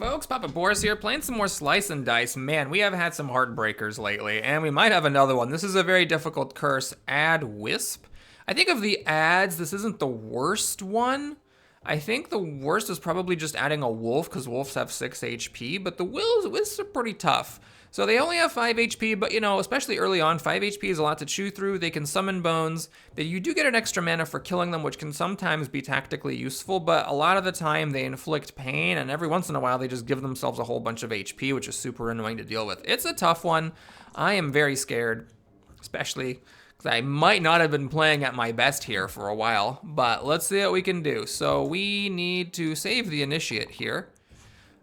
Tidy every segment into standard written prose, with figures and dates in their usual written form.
folks, Papa Boris here, playing some more Slice and Dice. Man, we have had some heartbreakers lately, and we might have another one. This is a very difficult curse. Add Wisp. I think of the ads, this isn't the worst one. I think the worst is probably just adding a wolf, because wolves have 6 HP, but the Wisps are pretty tough. So they only have 5 HP, but you know, especially early on, 5 HP is a lot to chew through. They can summon bones. You do get an extra mana for killing them, which can sometimes be tactically useful, but a lot of the time they inflict pain, and every once in a while they just give themselves a whole bunch of HP, which is super annoying to deal with. It's a tough one. I am very scared, especially because I might not have been playing at my best here for a while, but let's see what we can do. So we need to save the initiate here.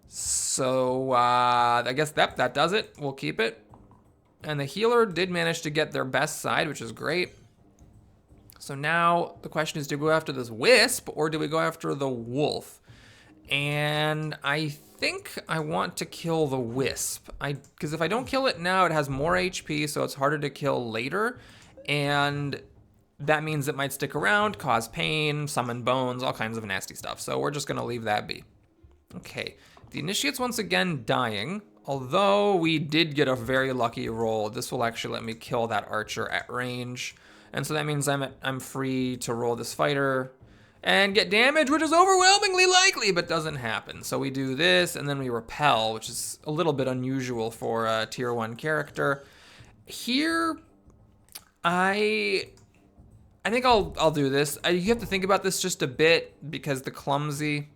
So I guess that does it. We'll keep it. And the healer did manage to get their best side, which is great. So now the question is, do we go after this Wisp or do we go after the wolf? And I think I want to kill the Wisp. Because if I don't kill it now, it has more HP, so it's harder to kill later. And that means it might stick around, cause pain, summon bones, all kinds of nasty stuff. So we're just going to leave that be. Okay. The initiate's once again dying, although we did get a very lucky roll. This will actually let me kill that archer at range. And so that means I'm free to roll this fighter and get damage, which is overwhelmingly likely, but doesn't happen. So we do this, and then we repel, which is a little bit unusual for a tier 1 character. Here, I think I'll do this. You have to think about this just a bit, because the clumsy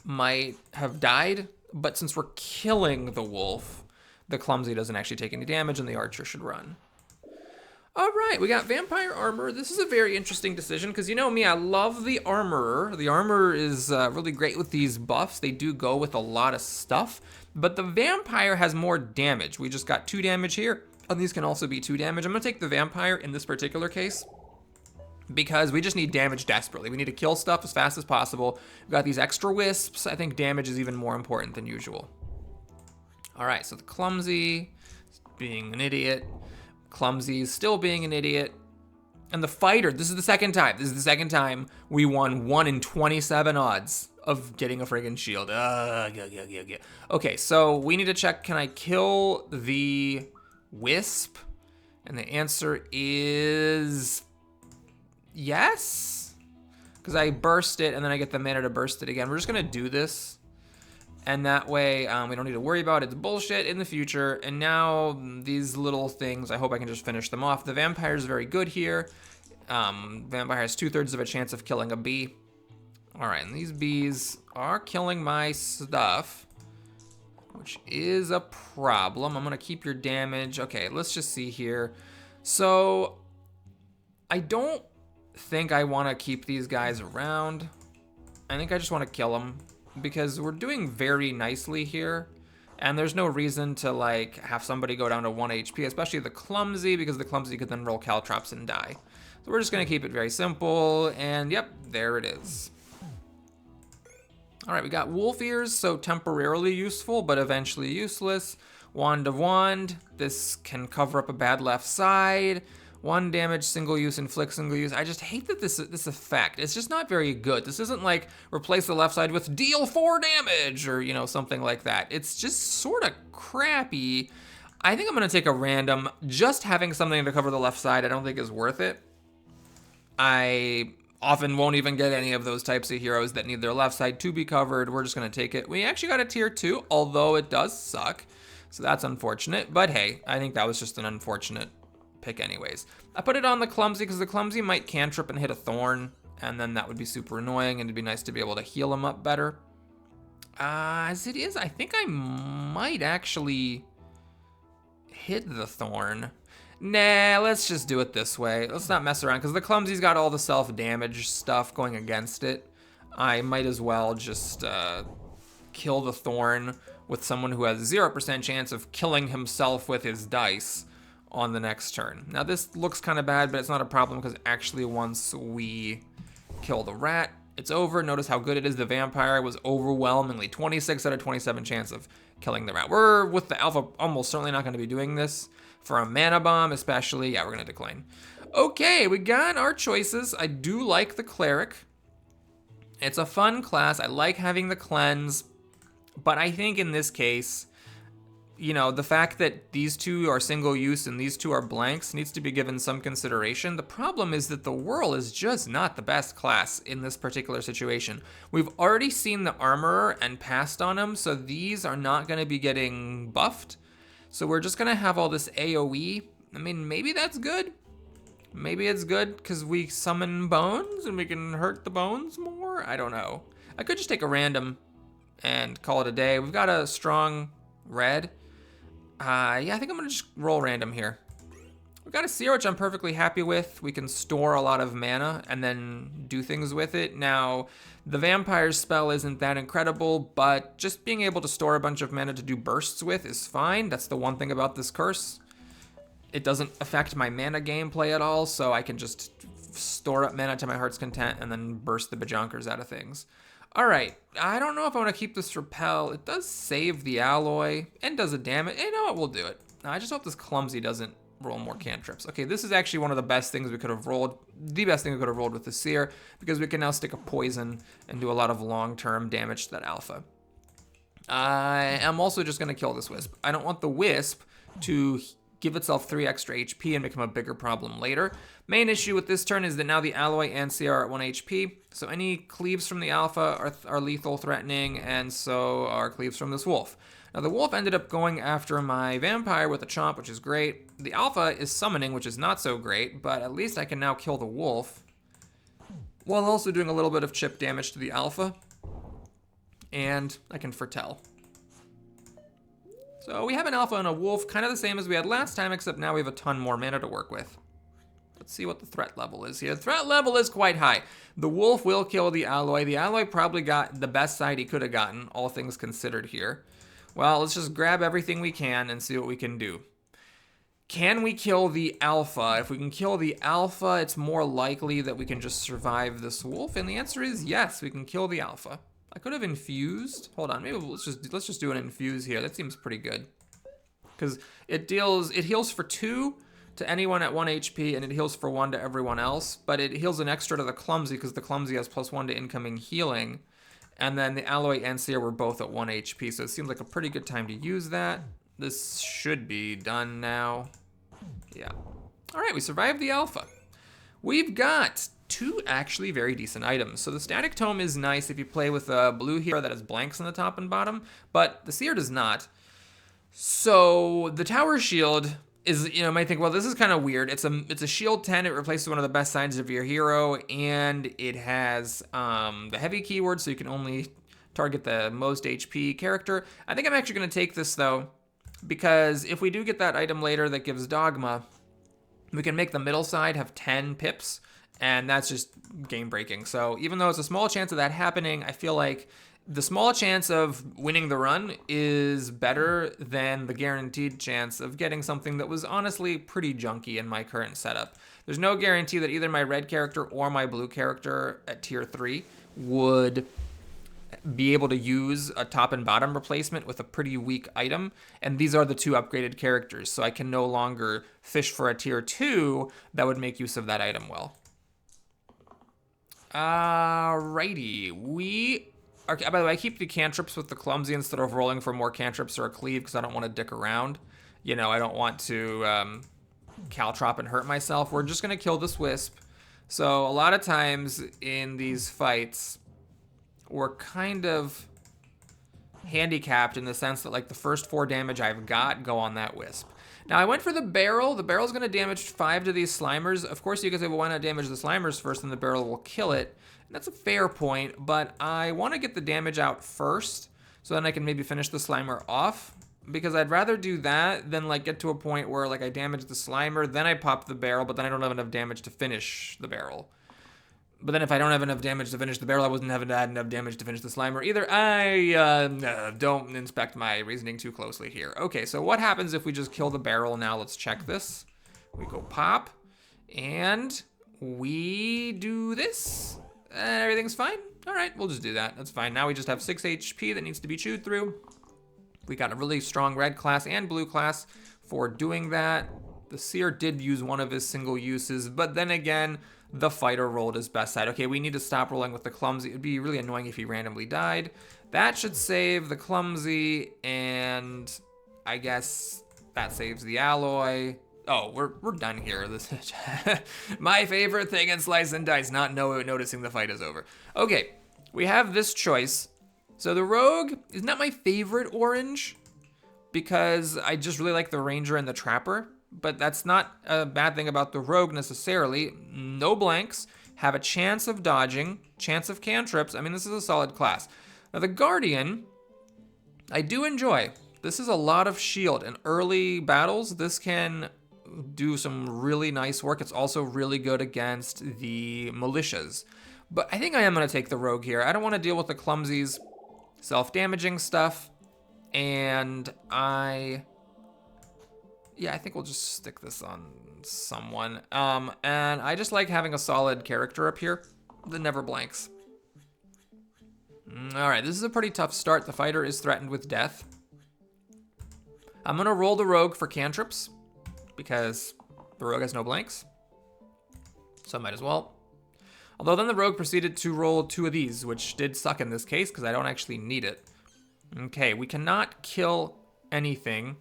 might have died, but since we're killing the wolf, the clumsy doesn't actually take any damage and the archer should run. All right, we got vampire armor. This is a very interesting decision because you know me, I love the armorer. The armorer is really great with these buffs. They do go with a lot of stuff, but the vampire has more damage. We just got 2 damage here, and these can also be 2 damage. I'm gonna take the vampire in this particular case, because we just need damage desperately. We need to kill stuff as fast as possible. We've got these extra wisps. I think damage is even more important than usual. All right, so the clumsy is being an idiot. Clumsy is still being an idiot. And the fighter, this is the second time. This is the second time we won 1 in 27 odds of getting a friggin' shield. Yeah. Okay, so we need to check, can I kill the wisp? And the answer is yes, because I burst it and then I get the mana to burst it again. We're just gonna do this, and that way we don't need to worry about it. It's bullshit in the future. And now these little things, I hope I can just finish them off. The vampire is very good here. Vampire has 2/3 of a chance of killing a bee. All right, and these bees are killing my stuff, which is a problem. I'm gonna keep your damage. Okay, let's just see here. So I don't think I want to keep these guys around. I think I just want to kill them because we're doing very nicely here, and there's no reason to like have somebody go down to 1 HP, especially the clumsy, because the clumsy could then roll caltrops and die. So we're just going to keep it very simple, and yep, there it is. All right, we got wolf ears, so temporarily useful but eventually useless. Wand of Wand, this can cover up a bad left side. 1 damage, single use, inflict single use. I just hate that this effect. It's just not very good. This isn't like replace the left side with deal 4 damage or, you know, something like that. It's just sort of crappy. I think I'm going to take a random. Just having something to cover the left side I don't think is worth it. I often won't even get any of those types of heroes that need their left side to be covered. We're just going to take it. We actually got a tier 2, although it does suck. So that's unfortunate. But hey, I think that was just an unfortunate pick anyways. I put it on the clumsy because the clumsy might cantrip and hit a thorn, and then that would be super annoying, and it'd be nice to be able to heal him up better. As it is, I think I might actually hit the thorn. Nah, let's just do it this way. Let's not mess around, because the clumsy's got all the self-damage stuff going against it. I might as well just kill the thorn with someone who has 0% chance of killing himself with his dice on the next turn. Now this looks kind of bad, but it's not a problem because actually once we kill the rat, it's over. Notice how good it is. The vampire was overwhelmingly 26 out of 27 chance of killing the rat. We're with the alpha almost certainly not going to be doing this. For a mana bomb especially, yeah, we're going to decline. Okay, we got our choices. I do like the cleric. It's a fun class. I like having the cleanse, but I think in this case, you know, the fact that these two are single use and these two are blanks needs to be given some consideration. The problem is that the whirl is just not the best class in this particular situation. We've already seen the armorer and passed on him, so these are not going to be getting buffed. So we're just going to have all this AoE. I mean, maybe that's good. Maybe it's good because we summon bones and we can hurt the bones more. I don't know. I could just take a random and call it a day. We've got a strong red. Yeah, I think I'm gonna just roll random here. We've got a seer, which I'm perfectly happy with. We can store a lot of mana and then do things with it. Now, the vampire spell isn't that incredible, but just being able to store a bunch of mana to do bursts with is fine. That's the one thing about this curse. It doesn't affect my mana gameplay at all, so I can just store up mana to my heart's content and then burst the bajonkers out of things. All right, I don't know if I want to keep this repel. It does save the alloy and does a damage. You know what, we'll do it. I just hope this clumsy doesn't roll more cantrips. Okay, this is actually one of the best things we could have rolled. The best thing we could have rolled with the seer, because we can now stick a poison and do a lot of long-term damage to that alpha. I am also just going to kill this wisp. I don't want the wisp to give itself 3 extra HP and become a bigger problem later. Main issue with this turn is that now the alloy and CR are at 1 HP, so any cleaves from the alpha are lethal threatening, and so are cleaves from this wolf. Now the wolf ended up going after my vampire with a chomp, which is great. The alpha is summoning, which is not so great, but at least I can now kill the wolf, while also doing a little bit of chip damage to the alpha, and I can foretell. So we have an alpha and a wolf, kind of the same as we had last time, except now we have a ton more mana to work with. Let's see what the threat level is here. The threat level is quite high. The wolf will kill the alloy. The alloy probably got the best side he could have gotten, all things considered here. Well, let's just grab everything we can and see what we can do. Can we kill the alpha? If we can kill the alpha, it's more likely that we can just survive this wolf, and the answer is yes, we can kill the alpha. I could have infused. Hold on, maybe let's just do an infuse here. That seems pretty good. Because it heals for 2 to anyone at 1 HP, and it heals for 1 to everyone else, but it heals an extra to the clumsy because the clumsy has +1 to incoming healing. And then the alloy and seer were both at 1 HP, so it seems like a pretty good time to use that. This should be done now. Yeah. All right, we survived the alpha. We've got 2 actually very decent items. So the static tome is nice if you play with a blue hero that has blanks on the top and bottom, but the seer does not. So the tower shield is, you might think, well, this is kind of weird. It's a shield 10. It replaces one of the best sides of your hero, and it has the heavy keyword, so you can only target the most HP character. I think I'm actually going to take this, though, because if we do get that item later that gives Dogma, we can make the middle side have 10 pips, and that's just game breaking. So even though it's a small chance of that happening, I feel like the small chance of winning the run is better than the guaranteed chance of getting something that was honestly pretty junky in my current setup. There's no guarantee that either my red character or my blue character at tier 3 would be able to use a top and bottom replacement with a pretty weak item, and these are the 2 upgraded characters, so I can no longer fish for a tier 2 that would make use of that item well. Alrighty, okay, by the way, I keep the cantrips with the clumsy instead of rolling for more cantrips or a cleave because I don't want to dick around. You know, I don't want to caltrop and hurt myself. We're just going to kill this wisp. So a lot of times in these fights, we're kind of handicapped in the sense that like the first 4 damage I've got go on that wisp. Now I went for the barrel. The barrel's going to damage 5 to these slimers. Of course you can say, well, why not damage the slimers first and the barrel will kill it? And that's a fair point, but I want to get the damage out first so then I can maybe finish the slimer off, because I'd rather do that than like get to a point where like I damage the slimer, then I pop the barrel, but then I don't have enough damage to finish the barrel. But then if I don't have enough damage to finish the barrel, I wasn't having to add enough damage to finish the slimer either. I don't inspect my reasoning too closely here. Okay, so what happens if we just kill the barrel now? Let's check this. We go pop, and we do this. And everything's fine. All right, we'll just do that. That's fine. Now we just have 6 HP that needs to be chewed through. We got a really strong red class and blue class for doing that. The seer did use one of his single uses, but then again, the fighter rolled his best side. Okay, we need to stop rolling with the clumsy. It would be really annoying if he randomly died. That should save the clumsy, and I guess that saves the alloy. Oh, we're done here. This is my favorite thing in Slice and Dice, not noticing the fight is over. Okay, we have this choice. So the rogue is not my favorite orange because I just really like the ranger and the trapper, but that's not a bad thing about the rogue necessarily. No blanks, have a chance of dodging, chance of cantrips. I mean, this is a solid class. Now the guardian, I do enjoy. This is a lot of shield. In early battles, this can do some really nice work. It's also really good against the militias. But I think I am going to take the rogue here. I don't want to deal with the clumsies, self-damaging stuff. And I think we'll just stick this on someone. And I just like having a solid character up here that never blanks. All right, this is a pretty tough start. The fighter is threatened with death. I'm going to roll the rogue for cantrips because the rogue has no blanks. So I might as well. Although then the rogue proceeded to roll 2 of these, which did suck in this case because I don't actually need it. Okay, we cannot kill anything.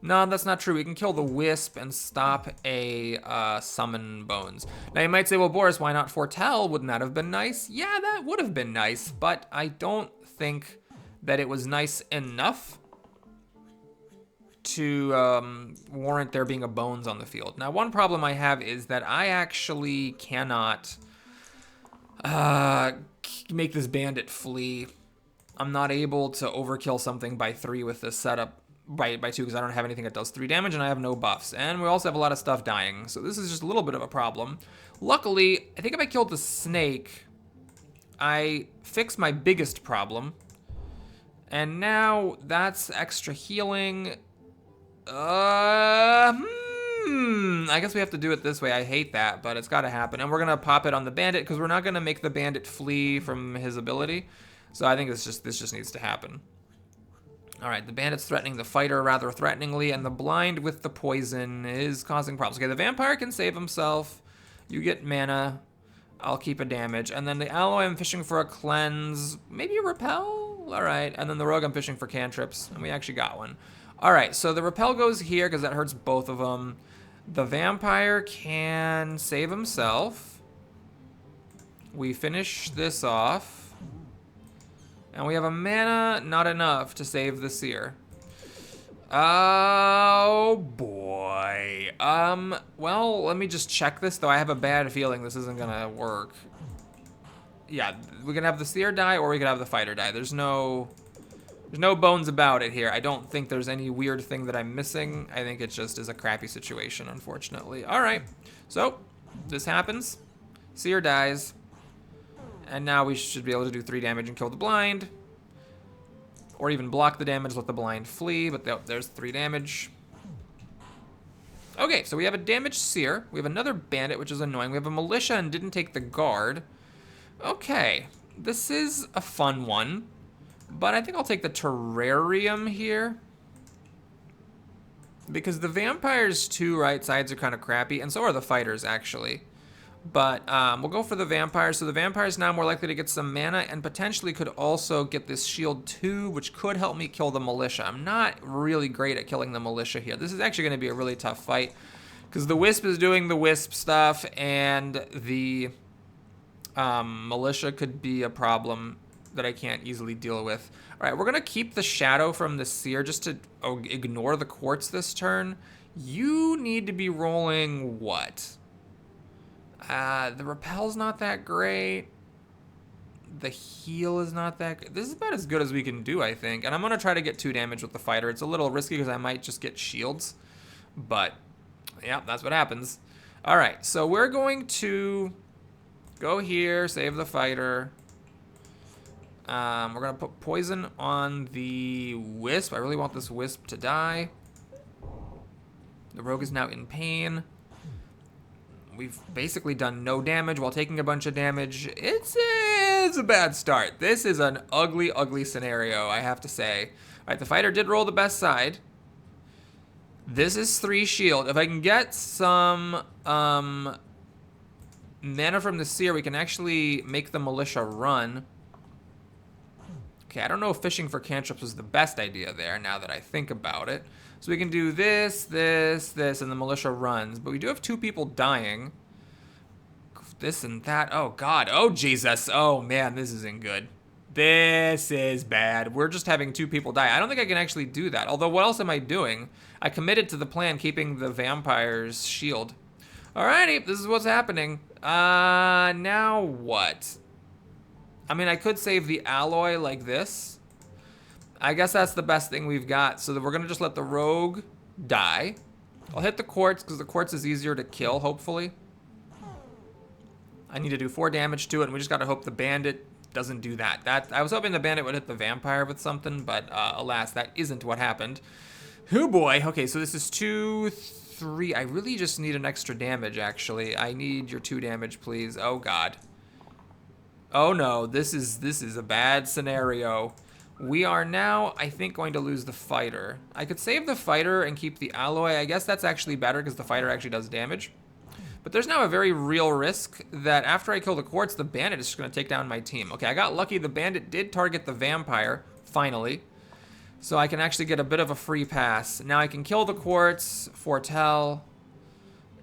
No, that's not true. We can kill the Wisp and stop a summon bones. Now you might say, well, Boris, why not foretell? Wouldn't that have been nice? Yeah, that would have been nice, but I don't think that it was nice enough to warrant there being a bones on the field. Now, one problem I have is that I actually cannot make this bandit flee. I'm not able to overkill something by 3 with this setup. By 2 because I don't have anything that does 3 damage and I have no buffs. And we also have a lot of stuff dying. So this is just a little bit of a problem. Luckily, I think if I killed the snake, I fixed my biggest problem. And now that's extra healing. I guess we have to do it this way. I hate that, but it's got to happen. And we're going to pop it on the bandit because we're not going to make the bandit flee from his ability. So I think this just needs to happen. All right, the bandit's threatening the fighter rather threateningly, and the blind with the poison is causing problems. Okay, the vampire can save himself. You get mana. I'll keep a damage. And then the alloy, I'm fishing for a cleanse. Maybe a repel? All right, and then the rogue, I'm fishing for cantrips, and we actually got one. All right, so the repel goes here because that hurts both of them. The vampire can save himself. We finish this off. And we have a mana, not enough to save the seer. Oh boy. Well, let me just check this though. I have a bad feeling this isn't gonna work. Yeah, we can have the seer die or we could have the fighter die. There's no bones about it here. I don't think there's any weird thing that I'm missing. I think it just is a crappy situation, unfortunately. All right, so this happens. Seer dies. And now we should be able to do 3 damage and kill the blind. Or even block the damage, let the blind flee, but there's 3 damage. Okay, so we have a damaged seer. We have another bandit, which is annoying. We have a militia and didn't take the guard. Okay, this is a fun one. But I think I'll take the terrarium here. Because the vampires' 2 right sides are kind of crappy, and so are the fighters, actually. But we'll go for the vampire. So the vampire is now more likely to get some mana and potentially could also get this shield 2, which could help me kill the militia. I'm not really great at killing the militia here. This is actually going to be a really tough fight because the Wisp is doing the Wisp stuff and the militia could be a problem that I can't easily deal with. All right, we're going to keep the shadow from the seer just to ignore the quartz this turn. You need to be rolling what? The repel's not that great. The heal is not that good. This is about as good as we can do, I think. And I'm going to try to get 2 damage with the fighter. It's a little risky because I might just get shields. But, yeah, that's what happens. All right, so we're going to go here, save the fighter. We're going to put poison on the Wisp. I really want this Wisp to die. The rogue is now in pain. We've basically done no damage while taking a bunch of damage. It's a bad start. This is an ugly, ugly scenario, I have to say. All right, the fighter did roll the best side. This is 3 shield. If I can get some mana from the Seer, we can actually make the Militia run. Okay, I don't know if fishing for cantrips was the best idea there, now that I think about it. So we can do this, this, this, and the Militia runs. But we do have 2 people dying. This and that. Oh, God. Oh, Jesus. Oh, man, this isn't good. This is bad. We're just having 2 people die. I don't think I can actually do that. Although, what else am I doing? I committed to the plan, keeping the vampire's shield. Alrighty, this is what's happening. Now what? I mean, I could save the alloy like this. I guess that's the best thing we've got. So that we're going to just let the rogue die. I'll hit the quartz because the quartz is easier to kill, hopefully. I need to do 4 damage to it, and we just got to hope the bandit doesn't do that. I was hoping the bandit would hit the vampire with something, but alas, that isn't what happened. Oh boy. Okay, so this is 2, 3. I really just need an extra damage, actually. I need your 2 damage, please. Oh, God. Oh no, this is a bad scenario. We are now, I think, going to lose the fighter. I could save the fighter and keep the alloy. I guess that's actually better because the fighter actually does damage. But there's now a very real risk that after I kill the quartz, the bandit is just going to take down my team. Okay, I got lucky. The bandit did target the vampire, finally. So I can actually get a bit of a free pass. Now I can kill the quartz, foretell,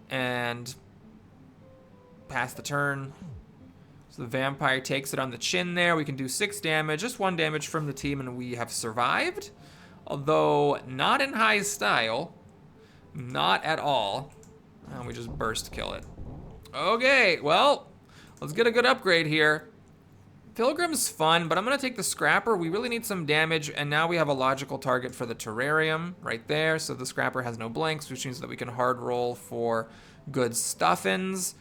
and pass the turn. So the vampire takes it on the chin there. We can do 6 damage, just 1 damage from the team, and we have survived. Although not in high style. Not at all. And we just burst kill it. Okay, well, let's get a good upgrade here. Pilgrim's fun, but I'm going to take the Scrapper. We really need some damage, and now we have a logical target for the terrarium right there. So the Scrapper has no blanks, which means that we can hard roll for good stuffins.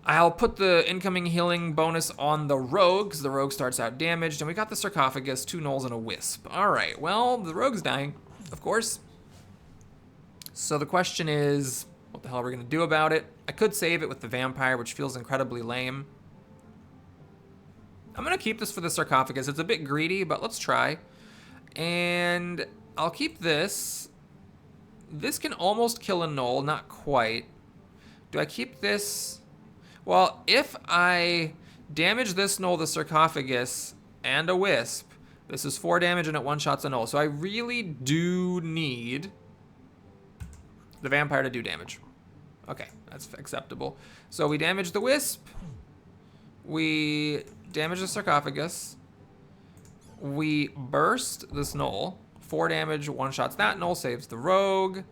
I'll put the incoming healing bonus on the rogue, because the rogue starts out damaged, and we got the sarcophagus, 2 gnolls, and a wisp. All right, well, the rogue's dying, of course. So the question is, what the hell are we going to do about it? I could save it with the vampire, which feels incredibly lame. I'm going to keep this for the sarcophagus. It's a bit greedy, but let's try. And I'll keep this. This can almost kill a gnoll, not quite. Do I keep this? Well, if I damage this gnoll, the sarcophagus, and a wisp, this is 4 damage and it one-shots a gnoll. So I really do need the vampire to do damage. Okay, that's acceptable. So we damage the wisp. We damage the sarcophagus. We burst this gnoll. 4 damage, one-shots that gnoll, saves the rogue.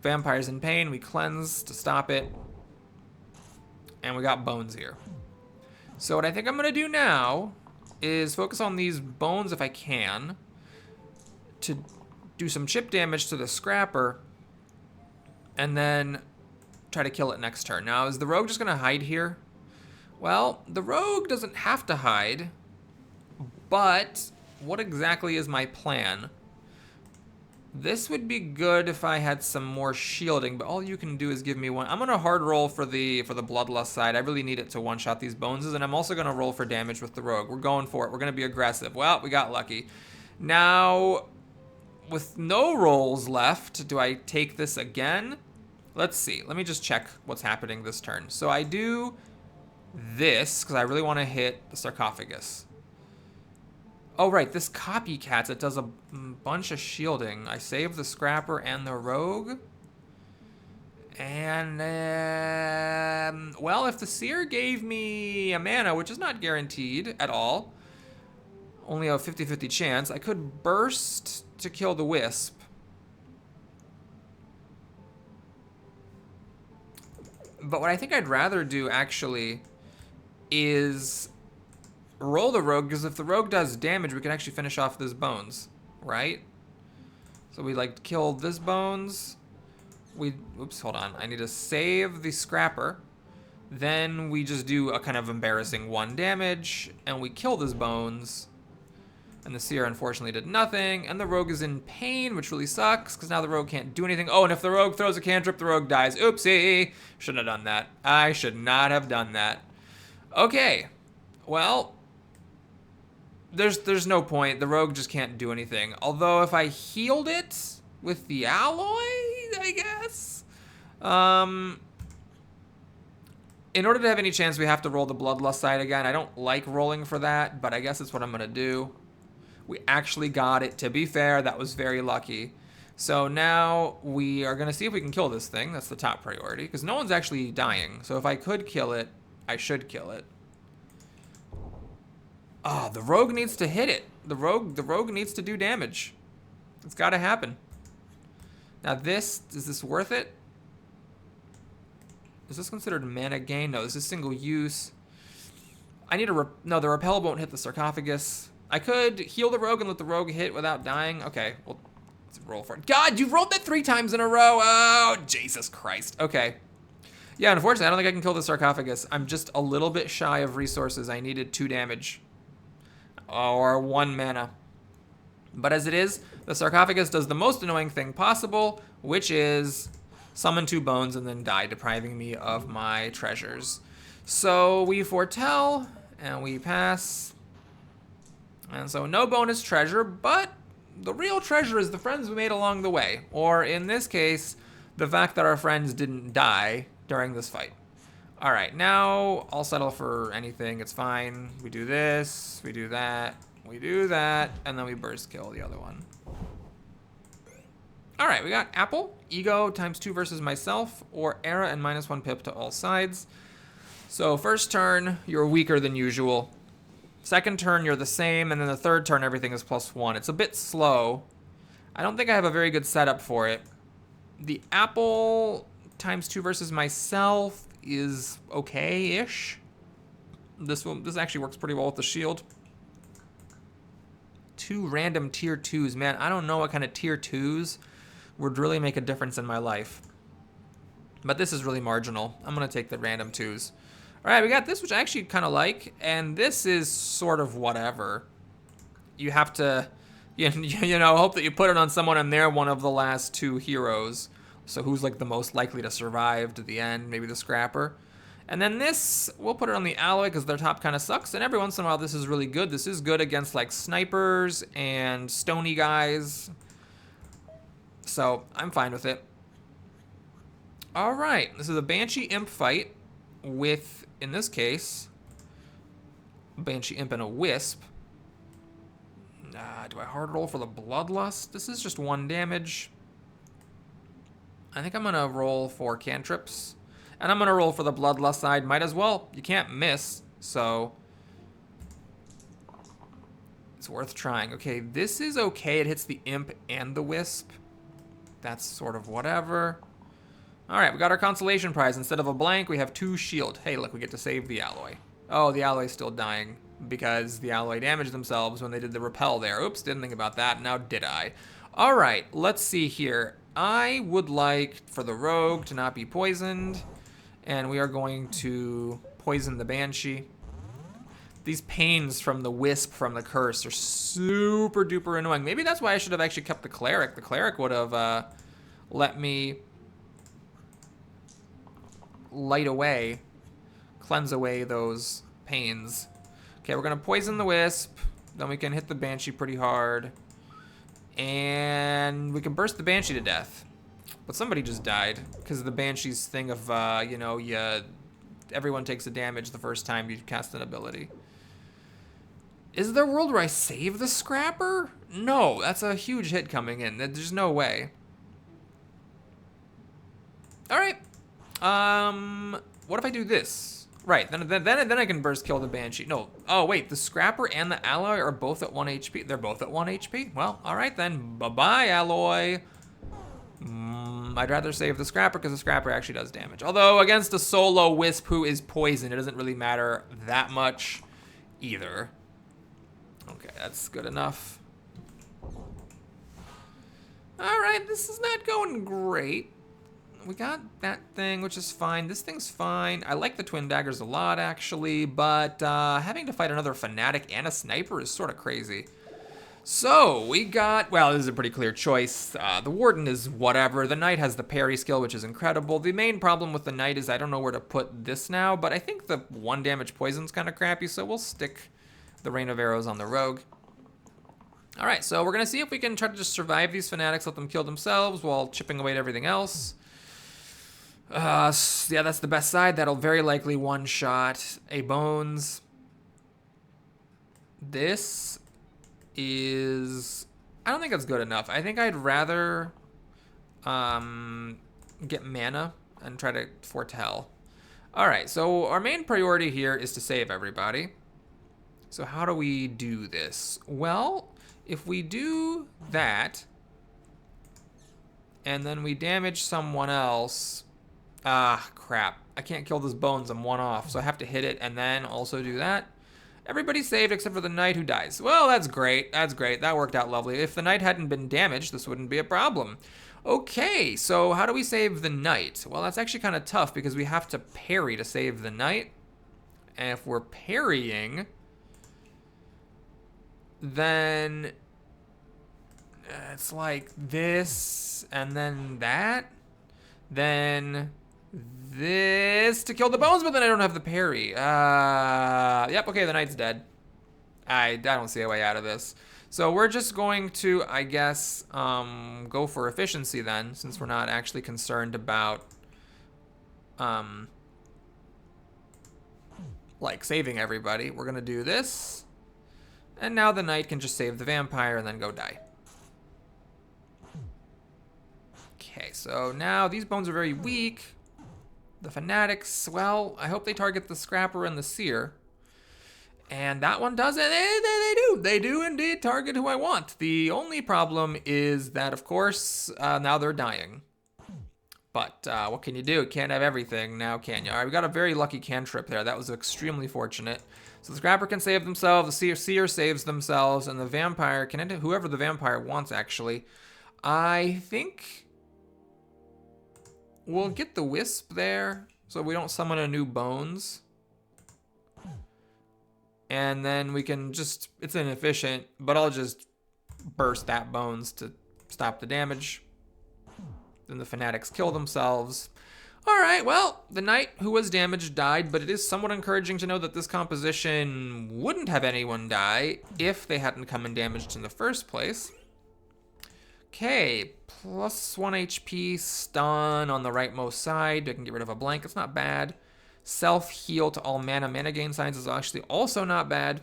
Vampire's in pain. We cleanse to stop it. And we got bones here. So what I think I'm going to do now is focus on these bones if I can to do some chip damage to the Scrapper and then try to kill it next turn. Now, is the rogue just going to hide here? Well, the rogue doesn't have to hide, but what exactly is my plan? This would be good if I had some more shielding, but all you can do is give me 1. I'm going to hard roll for the bloodlust side. I really need it to one-shot these boneses, and I'm also going to roll for damage with the rogue. We're going for it. We're going to be aggressive. Well, we got lucky. Now, with no rolls left, do I take this again? Let's see. Let me just check what's happening this turn. So I do this, because I really want to hit the sarcophagus. Oh, right, this copycats, it does a bunch of shielding. I save the Scrapper and the rogue. And, well, if the Seer gave me a mana, which is not guaranteed at all, only a 50-50 chance, I could burst to kill the Wisp. But what I think I'd rather do, actually, is roll the rogue, because if the rogue does damage, we can actually finish off this bones, right? So we like kill this bones. Oops, hold on. I need to save the Scrapper. Then we just do a kind of embarrassing 1 damage, and we kill this bones. And the Seer unfortunately did nothing, and the rogue is in pain, which really sucks, because now the rogue can't do anything. Oh, and if the rogue throws a cantrip, the rogue dies. Oopsie! Shouldn't have done that. I should not have done that. Okay. Well, there's no point. The rogue just can't do anything. Although if I healed it with the alloy, I guess. in order to have any chance, we have to roll the Bloodlust side again. I don't like rolling for that, but I guess it's what I'm going to do. We actually got it. To be fair, that was very lucky. So now we are going to see if we can kill this thing. That's the top priority, because no one's actually dying. So if I could kill it, I should kill it. Oh, the rogue needs to hit it. The rogue needs to do damage. It's got to happen. Now is this worth it? Is this considered mana gain? No, this is single use. I need a no, the repel won't hit the sarcophagus. I could heal the rogue and let the rogue hit without dying. Okay, well, let's roll for it. God, you rolled that 3 times in a row. Oh, Jesus Christ. Okay. Yeah, unfortunately, I don't think I can kill the sarcophagus. I'm just a little bit shy of resources. I needed 2 damage. Or 1 mana. But as it is, the sarcophagus does the most annoying thing possible, which is summon 2 bones and then die, depriving me of my treasures. So we foretell, and we pass. And so no bonus treasure, but the real treasure is the friends we made along the way. Or in this case, the fact that our friends didn't die during this fight. All right, now I'll settle for anything. It's fine. We do this, we do that, we do that, and then we burst kill the other one. All right, we got Apple, Ego ×2 versus myself, or Era and -1 pip to all sides. So first turn, you're weaker than usual. Second turn, you're the same, and then the third turn, everything is +1. It's a bit slow. I don't think I have a very good setup for it. The Apple ×2 versus myself is okay-ish. This actually works pretty well with the shield. 2 random tier 2s. Man, I don't know what kind of tier 2s would really make a difference in my life. But this is really marginal. I'm going to take the random 2s. All right, we got this, which I actually kind of like. And this is sort of whatever. You have to, you know, hope that you put it on someone and they're one of the last 2 heroes. So who's like the most likely to survive to the end? Maybe the Scrapper. And then this, we'll put it on the Alloy because their top kind of sucks. And every once in a while, this is really good. This is good against like snipers and stony guys. So I'm fine with it. All right, this is a Banshee Imp fight with, in this case, Banshee Imp and a Wisp. Do I hard roll for the Bloodlust? This is just 1 damage. I think I'm going to roll for cantrips. And I'm going to roll for the Bloodlust side. Might as well. You can't miss. So it's worth trying. Okay, this is okay. It hits the Imp and the Wisp. That's sort of whatever. All right, we got our consolation prize. Instead of a blank, we have 2 shield. Hey, look, we get to save the Alloy. Oh, the Alloy's still dying because the Alloy damaged themselves when they did the repel there. Oops, didn't think about that. Now did I? All right, let's see here. I would like for the rogue to not be poisoned, and we are going to poison the Banshee. These pains from the Wisp from the curse are super duper annoying. Maybe that's why I should have actually kept the Cleric. The Cleric would have let me light away, cleanse away those pains. Okay, we're gonna poison the Wisp, then we can hit the Banshee pretty hard. And we can burst the Banshee to death. But somebody just died because of the Banshee's thing of, you know, everyone takes a damage the first time you cast an ability. Is there a world where I save the Scrapper? No, that's a huge hit coming in. There's no way. All right. What if I do this? Right, then I can burst kill the Banshee. No, oh wait, the Scrapper and the Alloy are both at 1 HP. They're both at 1 HP? Well, all right then. Bye-bye, Alloy. I'd rather save the Scrapper because the Scrapper actually does damage. Although against a solo Wisp who is poisoned, it doesn't really matter that much either. Okay, that's good enough. All right, this is not going great. We got that thing, which is fine. This thing's fine. I like the Twin Daggers a lot, actually, but having to fight another Fanatic and a Sniper is sort of crazy. So, we got, well, this is a pretty clear choice. The Warden is whatever. The Knight has the parry skill, which is incredible. The main problem with the Knight is I don't know where to put this now, but I think the 1 damage poison's kind of crappy, so we'll stick the Rain of Arrows on the Rogue. All right, so we're going to see if we can try to just survive these Fanatics, let them kill themselves while chipping away at everything else. Yeah, that's the best side. That'll very likely one-shot a bones. This is... I don't think that's good enough. I think I'd rather get mana and try to foretell. All right, so our main priority here is to save everybody. So how do we do this? Well, if we do that, and then we damage someone else... Ah, crap. I can't kill this bones. I'm one off, so I have to hit it and then also do that. Everybody's saved except for the knight who dies. Well, that's great. That's great. That worked out lovely. If the knight hadn't been damaged, this wouldn't be a problem. Okay, so how do we save the knight? Well, that's actually kind of tough because we have to parry to save the knight. And if we're parrying, then it's like this and then that. Then this to kill the bones, but then I don't have the parry. Yep, okay, the knight's dead. I don't see a way out of this. So we're just going to, I guess, go for efficiency then, since we're not actually concerned about, like, saving everybody. We're going to do this. And now the knight can just save the vampire and then go die. Okay, so now these bones are very weak. The fanatics, well, I hope they target the scrapper and the seer. And that one does it. They do. They do indeed target who I want. The only problem is that, of course, now they're dying. But what can you do? Can't have everything now, can you? All right, we got a very lucky cantrip there. That was extremely fortunate. So the scrapper can save themselves, the seer saves themselves, and the vampire can end it, whoever the vampire wants, actually. I think we'll get the Wisp there so we don't summon a new bones. And then we can just, it's inefficient, but I'll just burst that bones to stop the damage. Then the fanatics kill themselves. All right, well, the knight who was damaged died, but it is somewhat encouraging to know that this composition wouldn't have anyone die if they hadn't come in damaged in the first place. Okay, plus 1 HP, stun on the rightmost side. I can get rid of a blank, it's not bad. Self-heal to all mana gain signs is actually also not bad.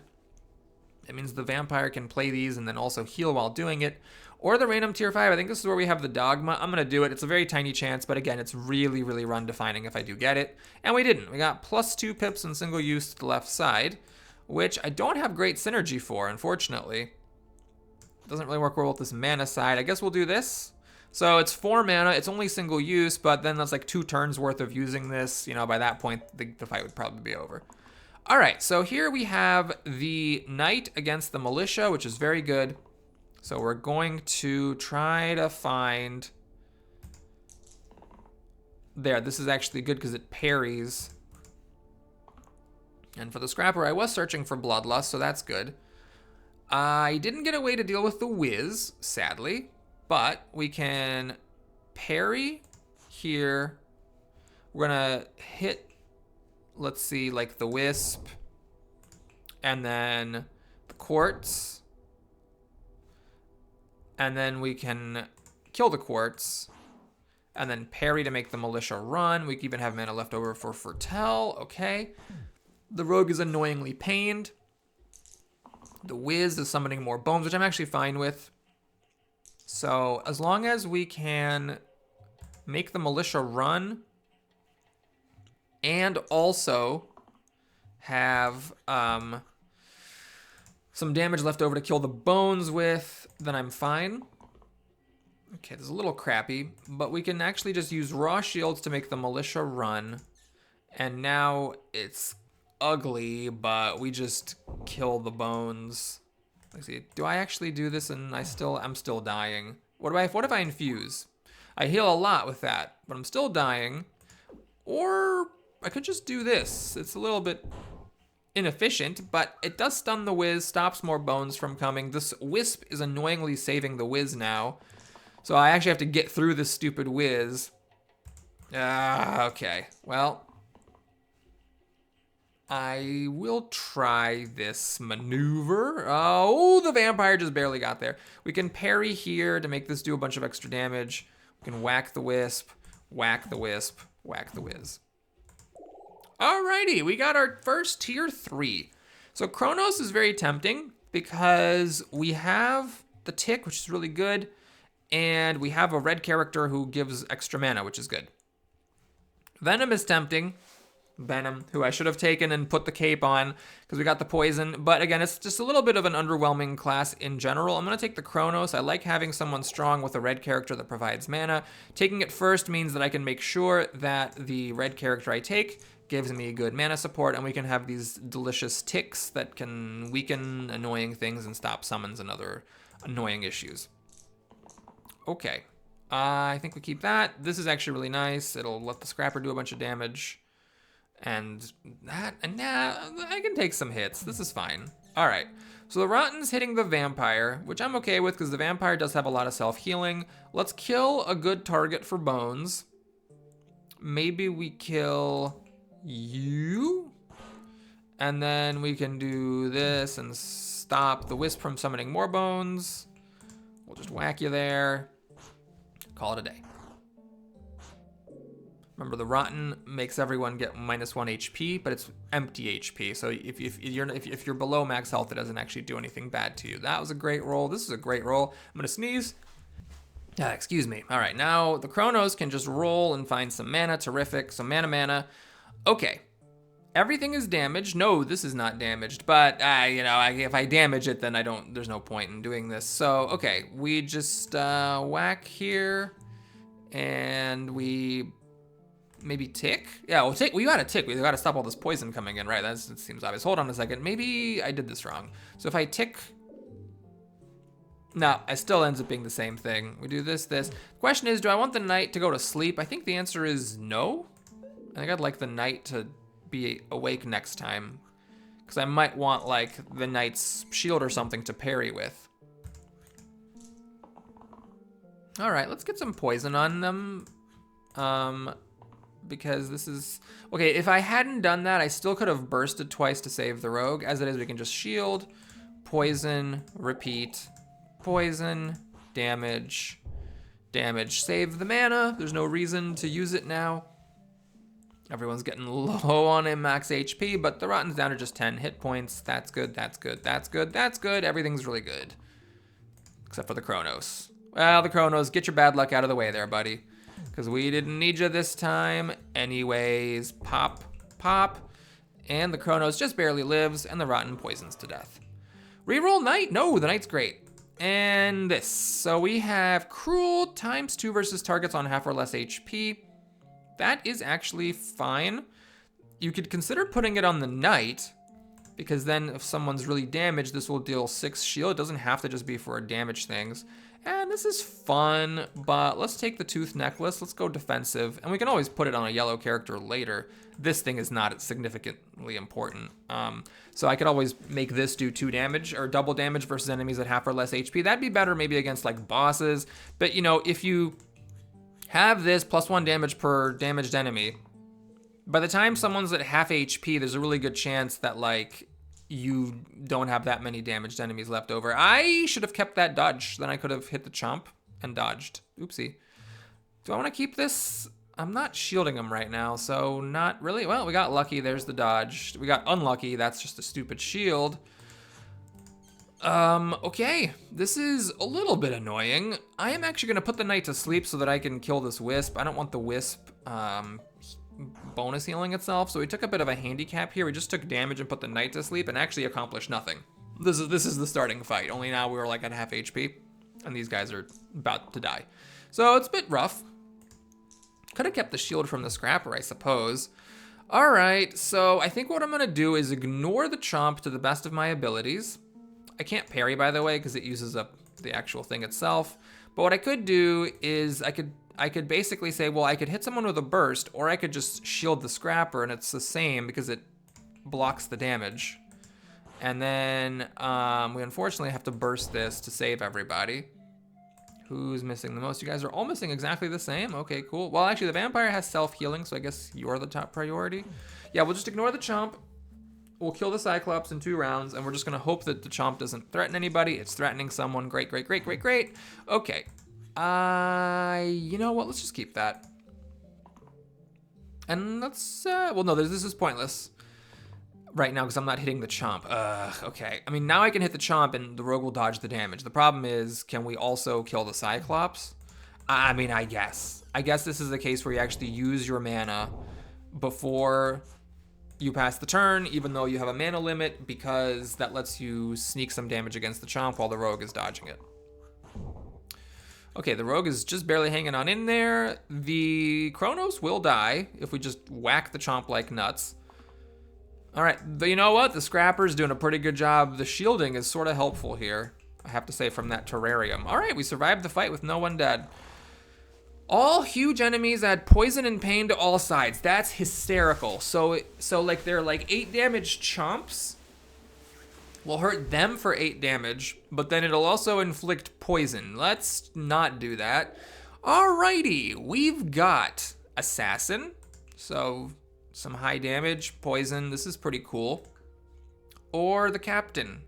It means the vampire can play these and then also heal while doing it. Or the random tier 5, I think this is where we have the dogma. I'm going to do it. It's a very tiny chance, but again, it's really, really run defining if I do get it. And we didn't. We got plus 2 pips and single use to the left side, which I don't have great synergy for, unfortunately. Doesn't really work well with this mana side. I guess we'll do this. So it's 4 mana, it's only single use, but then that's like 2 turns worth of using this. You know, by that point, the fight would probably be over. All right, so here we have the knight against the militia, which is very good. So we're going to try to find... There, this is actually good because it parries. And for the scrapper, I was searching for bloodlust, so that's good. I didn't get a way to deal with the whiz, sadly. But we can parry here. We're gonna hit, let's see, like the Wisp. And then the Quartz. And then we can kill the Quartz. And then parry to make the militia run. We can even have mana left over for foretell. Okay. The rogue is annoyingly pained. The whiz is summoning more bones, which I'm actually fine with. So as long as we can make the militia run and also have some damage left over to kill the bones with, then I'm fine. Okay, this is a little crappy, but we can actually just use raw shields to make the militia run. And now it's ugly, but we just kill the bones. Let's see, do I actually do this and I'm still dying? What if I infuse? I heal a lot with that, but I'm still dying. Or I could just do this. It's a little bit inefficient, but it does stun the whiz, stops more bones from coming. This Wisp is annoyingly saving the whiz now. So I actually have to get through this stupid whiz. Okay, well, I will try this maneuver. Oh, the vampire just barely got there. We can parry here to make this do a bunch of extra damage. We can whack the Wisp, Whack the whiz. Alrighty, we got our first tier 3. So Chronos is very tempting because we have the tick, which is really good, and we have a red character who gives extra mana, which is good. Venom is tempting. Venom, who I should have taken and put the cape on because we got the poison. But again, it's just a little bit of an underwhelming class in general. I'm going to take the Chronos. I like having someone strong with a red character that provides mana. Taking it first means that I can make sure that the red character I take gives me good mana support, and we can have these delicious ticks that can weaken annoying things and stop summons and other annoying issues. Okay. I think we keep that. This is actually really nice. It'll let the Scrapper do a bunch of damage. And that, and nah, I can take some hits. This is fine. All right, so the Rotten's hitting the Vampire, which I'm okay with because the Vampire does have a lot of self-healing. Let's kill a good target for bones. Maybe we kill you. And then we can do this and stop the Wisp from summoning more bones. We'll just whack you there. Call it a day. Remember, the Rotten makes everyone get -1 HP, but it's empty HP. So if you're below max health, it doesn't actually do anything bad to you. That was a great roll. This is a great roll. I'm gonna sneeze. Excuse me. All right, now the Chronos can just roll and find some mana. Terrific. Some mana. Okay. Everything is damaged. No, this is not damaged, but if I damage it, then there's no point in doing this. So, okay, we just whack here, and we maybe tick. Yeah, we'll tick. We gotta tick. We gotta stop all this poison coming in, right? That seems obvious. Hold on a second. Maybe I did this wrong. So if I tick, no, it still ends up being the same thing. We do this. Question is, do I want the knight to go to sleep? I think the answer is no. I think I'd like the knight to be awake next time, because I might want like the knight's shield or something to parry with. All right, let's get some poison on them, because this is okay. If I hadn't done that, I still could have bursted twice to save the rogue. As it is, we can just shield, poison, repeat, poison, damage, save the mana. There's no reason to use it now. Everyone's getting low on a max HP, but the Rotten's down to just 10 hit points. That's good, that's good, that's good, that's good. Everything's really good. Except for the Chronos. Well, the Chronos, get your bad luck out of the way there, buddy. Because we didn't need you this time. Anyways, pop, pop. And the Chronos just barely lives, and the Rotten poisons to death. Reroll Knight? No, the Knight's great. And this. So we have Cruel ×2 versus targets on half or less HP. That is actually fine. You could consider putting it on the Knight, because then if someone's really damaged, this will deal 6 shield. It doesn't have to just be for damage things. And this is fun, but let's take the Tooth Necklace. Let's go defensive, and we can always put it on a yellow character later. This thing is not significantly important. So I could always make this do 2 damage or double damage versus enemies at half or less HP. That'd be better maybe against like bosses. But if you have this +1 damage per damaged enemy, by the time someone's at half HP, there's a really good chance that like you don't have that many damaged enemies left over. I should have kept that dodge. Then I could have hit the chomp and dodged. Oopsie. Do I want to keep this? I'm not shielding him right now, so not really. Well, we got lucky. There's the dodge. We got unlucky. That's just a stupid shield. Okay, this is a little bit annoying. I am actually gonna put the knight to sleep so that I can kill this Wisp. I don't want the Wisp bonus healing itself, so we took a bit of a handicap here. We just took damage and put the knight to sleep and actually accomplished nothing. This is the starting fight, only now we were like at half HP, and these guys are about to die. So it's a bit rough. Could have kept the shield from the Scrapper, I suppose. All right, so I think what I'm gonna do is ignore the chomp to the best of my abilities. I can't parry, by the way, because it uses up the actual thing itself. But what I could do is I could basically say, well, I could hit someone with a burst, or I could just shield the Scrapper, and it's the same because it blocks the damage. And then we unfortunately have to burst this to save everybody. Who's missing the most? You guys are all missing exactly the same. Okay, cool. Well, actually, the Vampire has self-healing, so I guess you're the top priority. Yeah, we'll just ignore the chomp. We'll kill the Cyclops in 2 rounds, and we're just gonna hope that the chomp doesn't threaten anybody. It's threatening someone. Great, great, great, great, great. Okay. You know what? Let's just keep that. And let's, well, no, this is pointless right now because I'm not hitting the chomp. Okay. I mean, now I can hit the chomp and the rogue will dodge the damage. The problem is, can we also kill the Cyclops? I mean, I guess. I guess this is the case where you actually use your mana before you pass the turn, even though you have a mana limit, because that lets you sneak some damage against the chomp while the rogue is dodging it. Okay, the rogue is just barely hanging on in there. The Chronos will die if we just whack the chomp like nuts. All right, you know what? The Scrapper's doing a pretty good job. The shielding is sort of helpful here, I have to say, from that terrarium. All right, we survived the fight with no one dead. All huge enemies add poison and pain to all sides. That's hysterical. So like they're like 8 damage chomps. We'll hurt them for 8 damage, but then it'll also inflict poison. Let's not do that. Alrighty, we've got Assassin. So some high damage, poison. This is pretty cool. Or the Captain,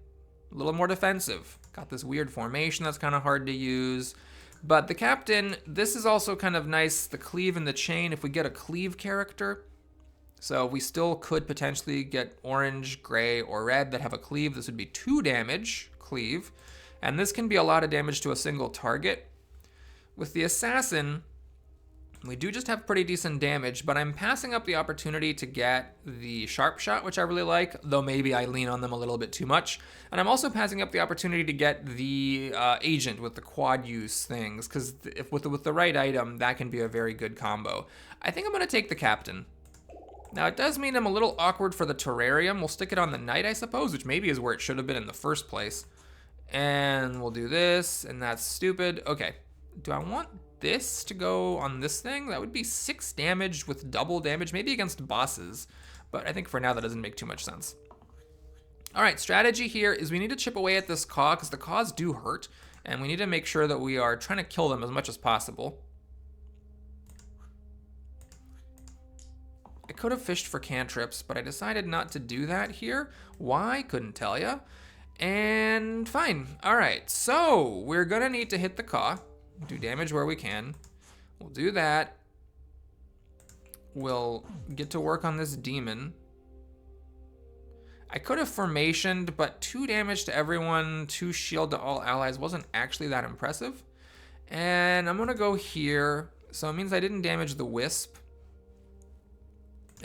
a little more defensive. Got this weird formation that's kind of hard to use. But the Captain, this is also kind of nice, the cleave and the chain, if we get a cleave character. So we still could potentially get orange, gray, or red that have a cleave. This would be 2 damage, cleave. And this can be a lot of damage to a single target. With the Assassin, we do just have pretty decent damage, but I'm passing up the opportunity to get the Sharp Shot, which I really like, though maybe I lean on them a little bit too much. And I'm also passing up the opportunity to get the Agent with the quad use things, because if with the right item, that can be a very good combo. I think I'm going to take the Captain. Now, it does mean I'm a little awkward for the terrarium. We'll stick it on the knight, I suppose, which maybe is where it should have been in the first place. And we'll do this, and that's stupid. Okay, do I want this to go on this thing? That would be 6 damage with double damage, maybe against bosses. But I think for now that doesn't make too much sense. All right, strategy here is we need to chip away at this Caw, because the Caws do hurt. And we need to make sure that we are trying to kill them as much as possible. I could have fished for cantrips, but I decided not to do that here. Why? Couldn't tell ya. And fine. All right, so we're gonna need to hit the Caw, do damage where we can. We'll do that. We'll get to work on this demon. I could have formationed, but 2 damage to everyone, 2 shield to all allies wasn't actually that impressive. And I'm gonna go here. So it means I didn't damage the Wisp.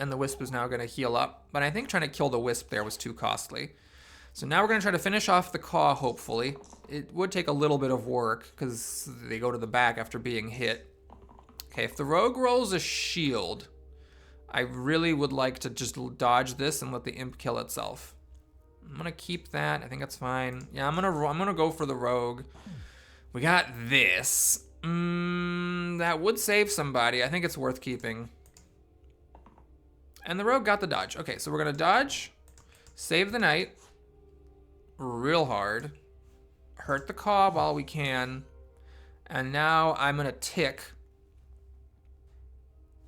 And the Wisp is now going to heal up. But I think trying to kill the Wisp there was too costly. So now we're going to try to finish off the Caw, hopefully. It would take a little bit of work, because they go to the back after being hit. Okay, if the Rogue rolls a shield, I really would like to just dodge this and let the Imp kill itself. I'm going to keep that. I think that's fine. Yeah, I'm gonna go for the Rogue. We got this. That would save somebody. I think it's worth keeping. And the Rogue got the dodge. Okay, so we're gonna dodge, save the knight, real hard, hurt the Caw while we can, and now I'm gonna tick.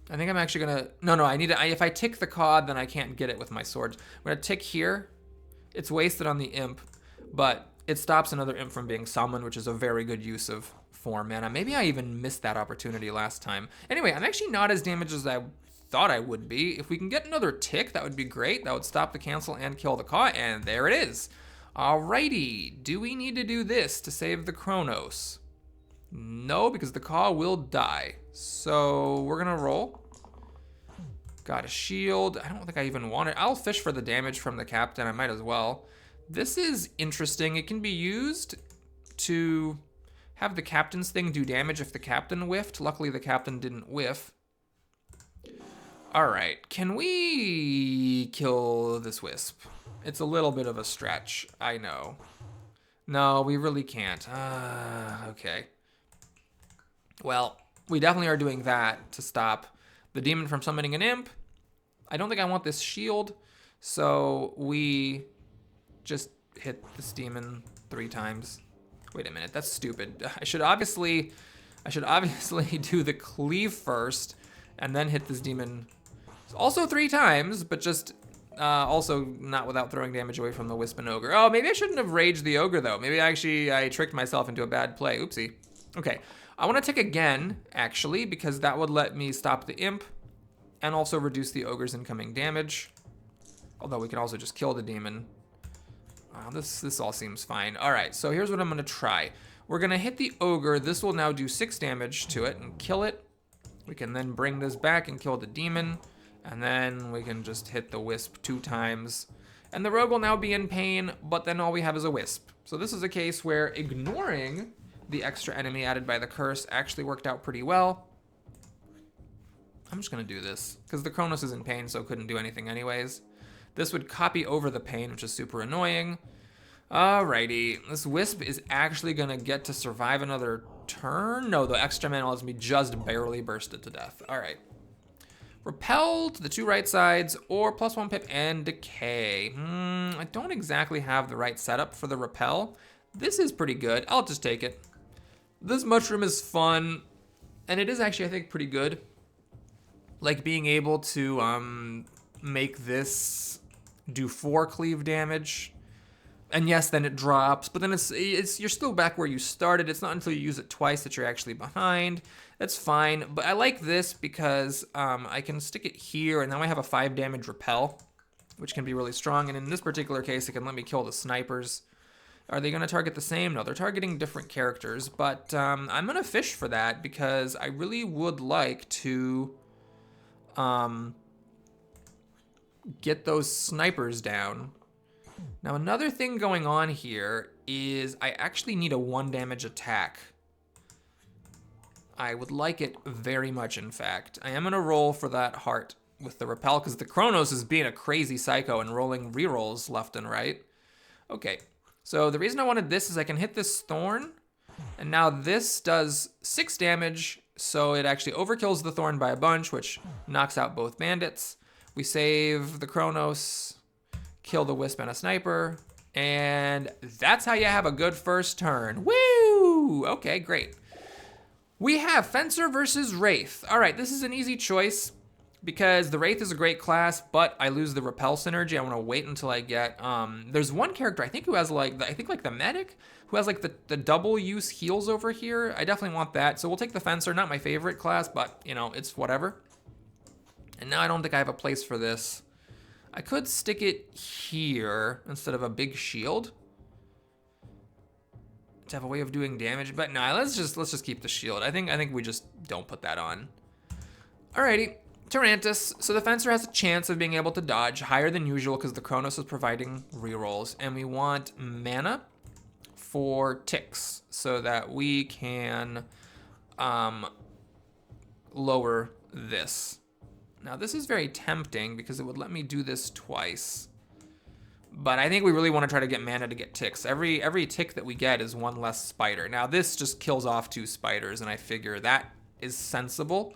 I think I'm actually gonna, no, I need to, if I tick the Caw, then I can't get it with my sword. I'm gonna tick here. It's wasted on the Imp, but it stops another Imp from being summoned, which is a very good use of 4 mana. Maybe I even missed that opportunity last time. Anyway, I'm actually not as damaged as I thought I would be. If we can get another tick, that would be great. That would stop the cancel and kill the Caw, and there it is. Alrighty, do we need to do this to save the Chronos? No, because the Caw will die. So we're gonna roll. Got a shield. I don't think I even want it. I'll fish for the damage from the Captain. I might as well. This is interesting. It can be used to have the Captain's thing do damage if the Captain whiffed. Luckily, the Captain didn't whiff. All right, can we kill this Wisp? It's a little bit of a stretch, I know. No, we really can't. Okay. Well, we definitely are doing that to stop the demon from summoning an Imp. I don't think I want this shield, so we just hit this demon 3 times. Wait a minute, that's stupid. I should obviously do the cleave first and then hit this demon also 3 times, but just also not without throwing damage away from the Wisp and Ogre. Oh, maybe I shouldn't have raged the Ogre, though. Maybe I tricked myself into a bad play. Oopsie. Okay, I want to tick again, actually, because that would let me stop the Imp. and also reduce the ogre's incoming damage. Although we can also just kill the demon. Wow, this all seems fine. All right, so here's what I'm gonna try. We're gonna hit the ogre. This will now do 6 damage to it and kill it. We can then bring this back and kill the demon. And then we can just hit the wisp 2 times. And the rogue will now be in pain, but then all we have is a wisp. So this is a case where ignoring the extra enemy added by the curse actually worked out pretty well. I'm just gonna do this, because the Kronos is in pain, so it couldn't do anything anyways. This would copy over the pain, which is super annoying. Alrighty, this wisp is actually gonna get to survive another turn. No, the extra mana lets me just barely burst it to death. All right. Repel to the 2 right sides, or +1 pip and decay. I don't exactly have the right setup for the repel. This is pretty good. I'll just take it. This mushroom is fun, and it is actually, I think, pretty good. Like being able to make this do 4 cleave damage. And yes, then it drops, but then you're still back where you started. It's not until you use it twice that you're actually behind. That's fine, but I like this because I can stick it here, and now I have a 5 damage repel, which can be really strong. And in this particular case, it can let me kill the snipers. Are they going to target the same? No, they're targeting different characters, but I'm going to fish for that because I really would like to get those snipers down. Now, another thing going on here is I actually need a 1 damage attack. I would like it very much, in fact. I am going to roll for that heart with the repel because the Kronos is being a crazy psycho and rolling rerolls left and right. Okay, so the reason I wanted this is I can hit this thorn, and now this does 6 damage, so it actually overkills the thorn by a bunch, which knocks out both bandits. We save the Kronos, kill the wisp and a sniper, and that's how you have a good first turn. Woo! Okay, great. We have Fencer versus Wraith. All right, this is an easy choice because the Wraith is a great class, but I lose the repel synergy. I want to wait until I get, there's one character I think who has like, the medic, who has like the double use heals over here. I definitely want that. So we'll take the Fencer, not my favorite class, but you know, it's whatever. And now I don't think I have a place for this. I could stick it here instead of a big shield to have a way of doing damage, but nah, let's just keep the shield. I think we just don't put that on. Alrighty, Tarantus. So the Fencer has a chance of being able to dodge higher than usual because the Kronos is providing rerolls, and we want mana for ticks so that we can lower this. Now this is very tempting because it would let me do this twice. But I think we really want to try to get mana to get ticks. Every tick that we get is 1 less spider. Now this just kills off 2 spiders, and I figure that is sensible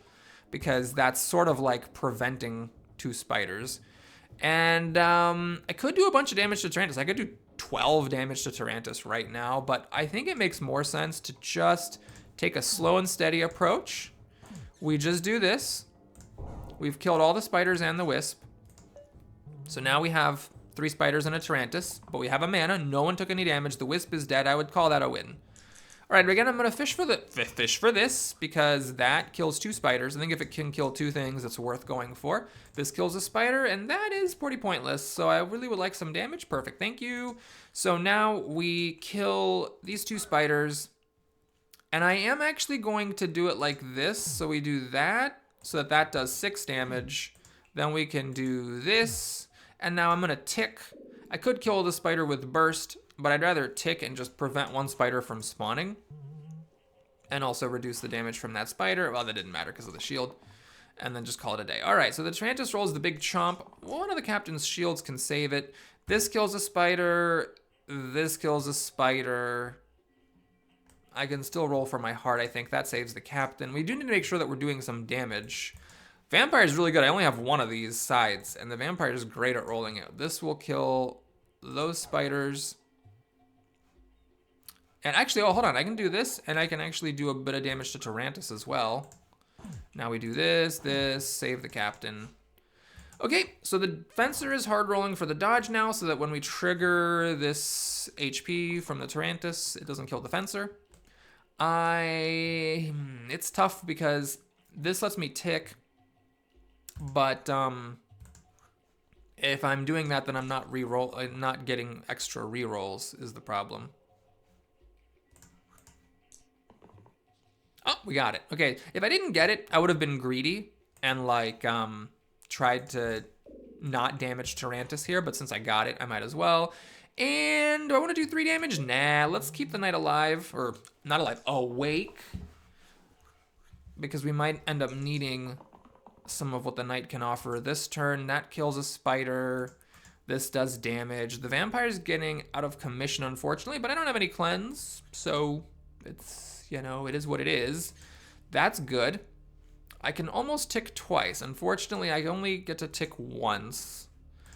because that's sort of like preventing 2 spiders. And I could do a bunch of damage to Tarantus. I could do 12 damage to Tarantus right now, but I think it makes more sense to just take a slow and steady approach. We just do this. We've killed all the spiders and the wisp. So now we have 3 spiders and a Tarantus, but we have a mana. No one took any damage. The wisp is dead. I would call that a win. All right, again, I'm gonna fish for this because that kills 2 spiders. I think if it can kill 2 things, it's worth going for. This kills a spider, and that is pretty pointless. So I really would like some damage. Perfect, thank you. So now we kill these 2 spiders, and I am actually going to do it like this. So we do that, so that does 6 damage. Then we can do this. And now I'm gonna tick. I could kill the spider with burst, but I'd rather tick and just prevent 1 spider from spawning. And also reduce the damage from that spider. Well, that didn't matter because of the shield. And then just call it a day. All right, so the Tarantus rolls the big chomp. One of the captain's shields can save it. This kills a spider. This kills a spider. I can still roll for my heart, I think. That saves the captain. We do need to make sure that we're doing some damage. Vampire is really good. I only have 1 of these sides, and the vampire is great at rolling it. This will kill those spiders. And actually, oh, hold on. I can do this, and I can actually do a bit of damage to Tarantus as well. Now we do this, save the captain. Okay, so the Fencer is hard rolling for the dodge now, so that when we trigger this HP from the Tarantus, it doesn't kill the Fencer. It's tough because this lets me tick. But if I'm doing that, then I'm not getting extra rerolls is the problem. Oh, we got it. Okay, if I didn't get it, I would have been greedy and like tried to not damage Tarantus here, but since I got it, I might as well. And do I want to do 3 damage? Nah, let's keep the knight alive, or not alive, awake. Because we might end up needing some of what the knight can offer this turn. That kills a spider. This does damage. The vampire's getting out of commission, unfortunately, but I don't have any cleanse, so it's, you know, it is what it is. That's good. I can almost tick twice. Unfortunately, I only get to tick once.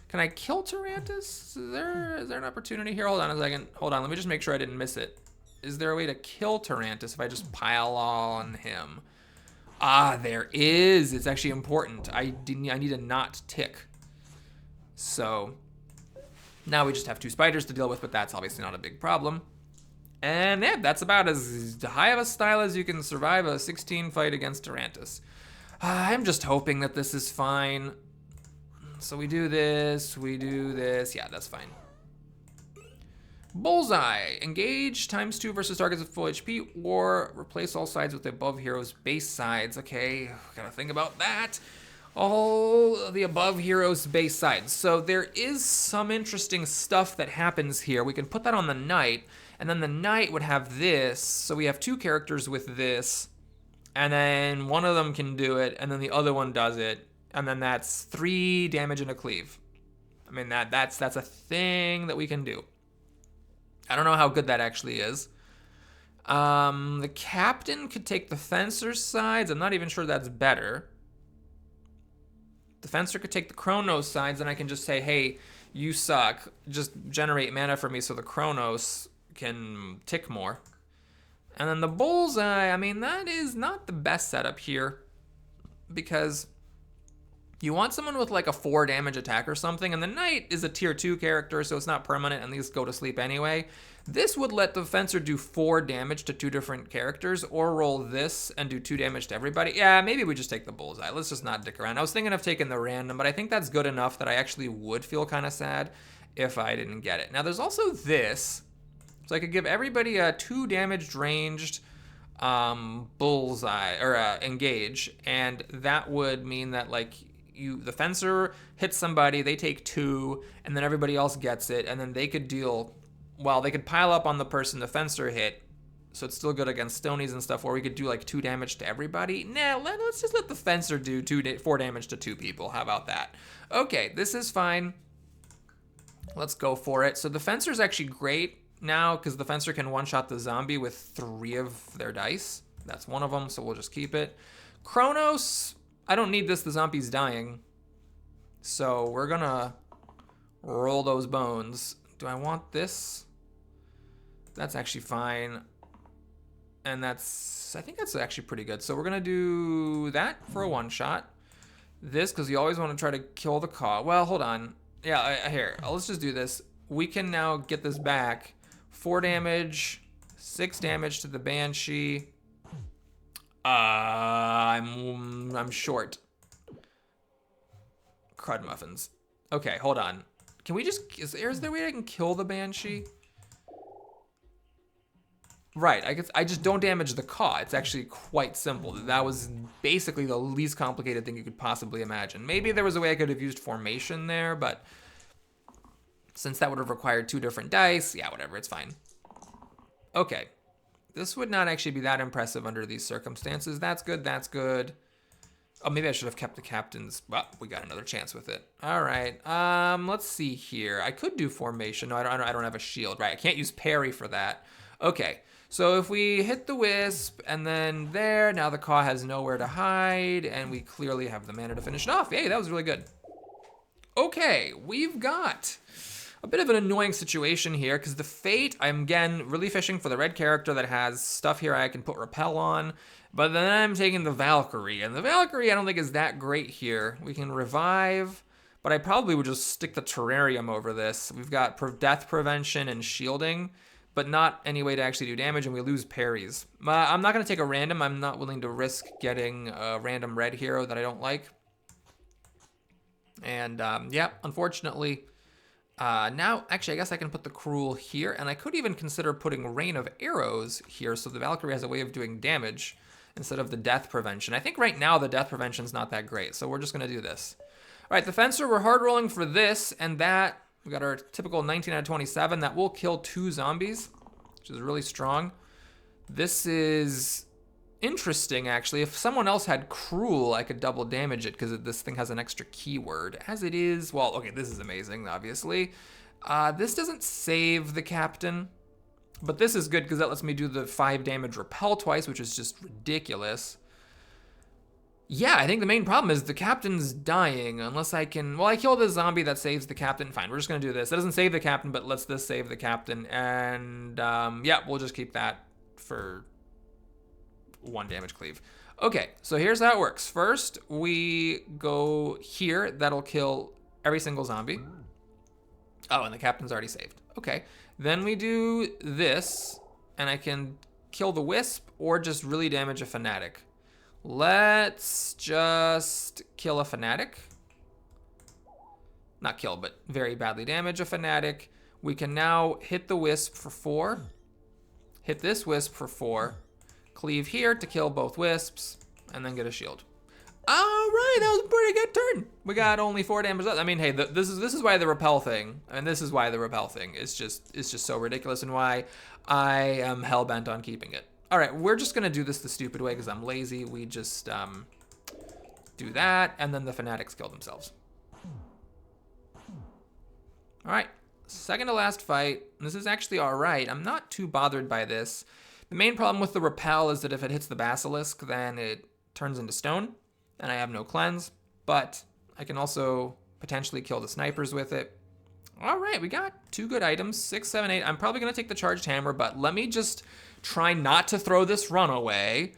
Can I kill Tarantus? Is there an opportunity here? Hold on a second. Hold on, let me just make sure I didn't miss it. Is there a way to kill Tarantus if I just pile on him? Ah, there is. It's actually important. I need to not tick. So now we just have 2 spiders to deal with, but that's obviously not a big problem. And yeah, that's about as high of a style as you can survive a 16 fight against Tarantus. I'm just hoping that this is fine. So we do this. Yeah, that's fine. Bullseye. Engage ×2 versus targets with full HP, or replace all sides with the above hero's base sides. Okay, gotta think about that. All the above hero's base sides. So there is some interesting stuff that happens here. We can put that on the knight, and then the knight would have this. So we have 2 characters with this, and then one of them can do it, and then the other one does it, and then that's 3 damage and a cleave. I mean, that's a thing that we can do. I don't know how good that actually is. The captain could take the fencer's sides. I'm not even sure that's better. The fencer could take the Chronos sides, and I can just say, hey, you suck. Just generate mana for me so the Chronos can tick more. And then the bullseye, I mean, that is not the best setup here, because you want someone with like a 4 damage attack or something, and the knight is a tier 2 character, so it's not permanent, and these go to sleep anyway. This would let the fencer do 4 damage to 2 different characters, or roll this and do 2 damage to everybody. Yeah, maybe we just take the bullseye. Let's just not dick around. I was thinking of taking the random, but I think that's good enough that I actually would feel kind of sad if I didn't get it. Now there's also this. So I could give everybody a 2 damaged ranged bullseye, or engage, and that would mean that like the fencer hits somebody, they take 2, and then everybody else gets it, and then they could deal, well, they could pile up on the person the fencer hit, so it's still good against stonies and stuff, or we could do like 2 damage to everybody. Nah, let's just let the fencer do 4 damage to 2 people. How about that? Okay, this is fine. Let's go for it. So the fencer's actually great now, because the fencer can one-shot the zombie with 3 of their dice. That's one of them, so we'll just keep it. Chronos, I don't need this, the zombie's dying. So we're gonna roll those bones. Do I want this? That's actually fine. And I think that's actually pretty good. So we're gonna do that for a one-shot. This, because you always want to try to kill the caw. Well, hold on. Yeah, here, let's just do this. We can now get this back. 4 damage, 6 damage to the Banshee. I'm short. Crud muffins. Okay, hold on. Can we just, is there a way I can kill the Banshee? Right, I just don't damage the caw. It's actually quite simple. That was basically the least complicated thing you could possibly imagine. Maybe there was a way I could have used formation there, but since that would have required 2 different dice, yeah, whatever, it's fine. Okay. This would not actually be that impressive under these circumstances. That's good, that's good. Oh, maybe I should have kept the captain's. Well, we got another chance with it. All right, let's see here. I could do formation. No, I don't have a shield. Right, I can't use parry for that. Okay, so if we hit the wisp and then there, now the caw has nowhere to hide, and we clearly have the mana to finish it off. Yay, that was really good. Okay, we've got a bit of an annoying situation here, because the Fate, I'm again really fishing for the red character that has stuff here I can put repel on, but then I'm taking the Valkyrie, and the Valkyrie I don't think is that great here. We can revive, but I probably would just stick the Terrarium over this. We've got death prevention and shielding, but not any way to actually do damage, and we lose parries. I'm not going to take a random. I'm not willing to risk getting a random red hero that I don't like. And yeah, unfortunately, now actually I guess I can put the Cruel here, and I could even consider putting Rain of Arrows here so the Valkyrie has a way of doing damage instead of the death prevention. I think right now the death prevention is not that great, so we're just gonna do this. All right, the Fencer, we're hard rolling for this, and that, we got our typical 19 out of 27. That will kill 2 zombies, which is really strong. This is interesting, actually. If someone else had Cruel, I could double damage it because this thing has an extra keyword. As it is, well, okay, this is amazing, obviously. This doesn't save the Captain, but this is good because that lets me do the 5 damage repel twice, which is just ridiculous. Yeah, I think the main problem is the Captain's dying unless I can... Well, I killed a zombie that saves the Captain. Fine, we're just going to do this. That doesn't save the Captain, but lets this save the Captain. And yeah, we'll just keep that for 1 damage cleave. Okay, so here's how it works. First, we go here. That'll kill every single zombie. Oh, and the Captain's already saved. Okay, then we do this, and I can kill the Wisp or just really damage a Fanatic. Let's just kill a Fanatic. Not kill, but very badly damage a Fanatic. We can now hit the Wisp for 4. Hit this Wisp for 4. Cleave here to kill both Wisps, and then get a shield. All right, that was a pretty good turn. We got only 4 damage left. I mean, hey, this is why the repel thing, and this is why the repel thing is just so ridiculous, and why I am hell bent on keeping it. All right, we're just gonna do this the stupid way because I'm lazy. We just do that, and then the Fanatics kill themselves. All right, second to last fight. This is actually all right. I'm not too bothered by this. The main problem with the repel is that if it hits the Basilisk, then it turns into stone, and I have no cleanse, but I can also potentially kill the snipers with it. All right, we got 2 good items, 6, 7, 8. I'm probably gonna take the charged hammer, but let me just try not to throw this runaway.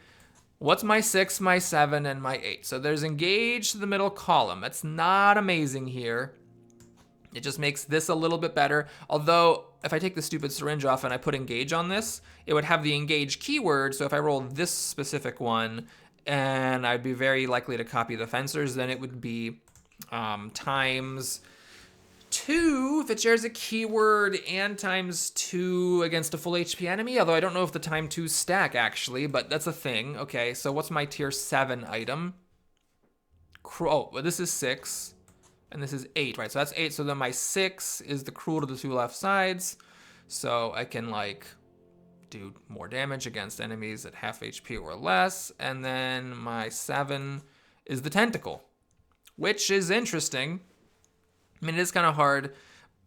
What's my 6, my 7, and my 8? So there's engage to the middle column. That's not amazing here. It just makes this a little bit better. Although, if I take the stupid syringe off and I put engage on this, it would have the engage keyword. So if I roll this specific one, and I'd be very likely to copy the Fencers, then it would be times 2 if it shares a keyword, and times 2 against a full HP enemy. Although I don't know if the time 2 stack actually, but that's a thing. Okay, so what's my tier 7 item? Oh, well, this is 6. And this is 8, right? So that's 8. So then my 6 is the Cruel to the 2 left sides. So I can like do more damage against enemies at half HP or less. And then my 7 is the Tentacle, which is interesting. I mean, it is kind of hard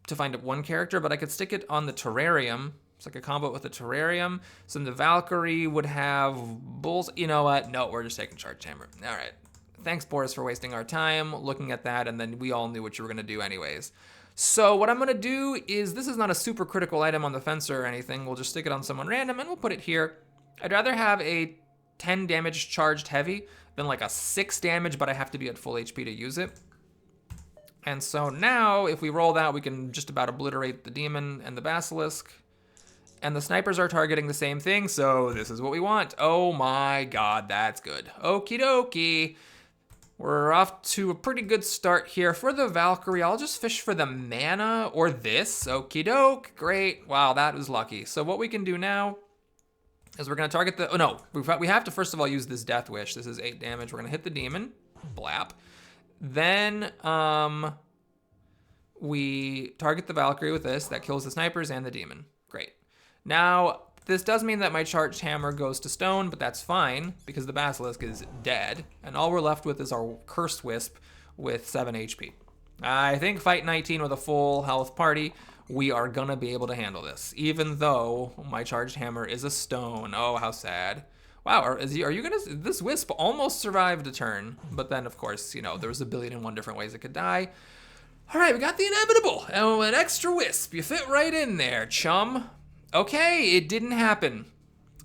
to find one character, but I could stick it on the Terrarium. It's like a combo with the Terrarium. So then the Valkyrie would have Bulls. You know what? No, we're just taking Charge Hammer. All right. Thanks, Boris, for wasting our time looking at that, and then we all knew what you were going to do anyways. So what I'm going to do is, this is not a super critical item on the Fencer or anything. We'll just stick it on someone random, and we'll put it here. I'd rather have a 10 damage charged heavy than like a 6 damage, but I have to be at full HP to use it. And so now, if we roll that, we can just about obliterate the Demon and the Basilisk. And the snipers are targeting the same thing, so this is what we want. Oh my god, that's good. Okie dokie. We're off to a pretty good start here. For the Valkyrie, I'll just fish for the mana or this. Okie doke. Great. Wow, that was lucky. So what we can do now is we're going to target the... Oh, no. We have to, first of all, use this Death Wish. This is 8 damage. We're going to hit the Demon. Blap. Then we target the Valkyrie with this. That kills the snipers and the Demon. Great. Now, this does mean that my charged hammer goes to stone, but that's fine because the Basilisk is dead. And all we're left with is our Cursed Wisp with 7 HP. I think fight 19 with a full health party, we are gonna be able to handle this, even though my charged hammer is a stone. Oh, how sad. Wow, are you gonna, this Wisp almost survived a turn, but then of course, you know, there was a billion and one different ways it could die. All right, we got the inevitable. Oh, an extra Wisp. You fit right in there, chum. Okay, it didn't happen.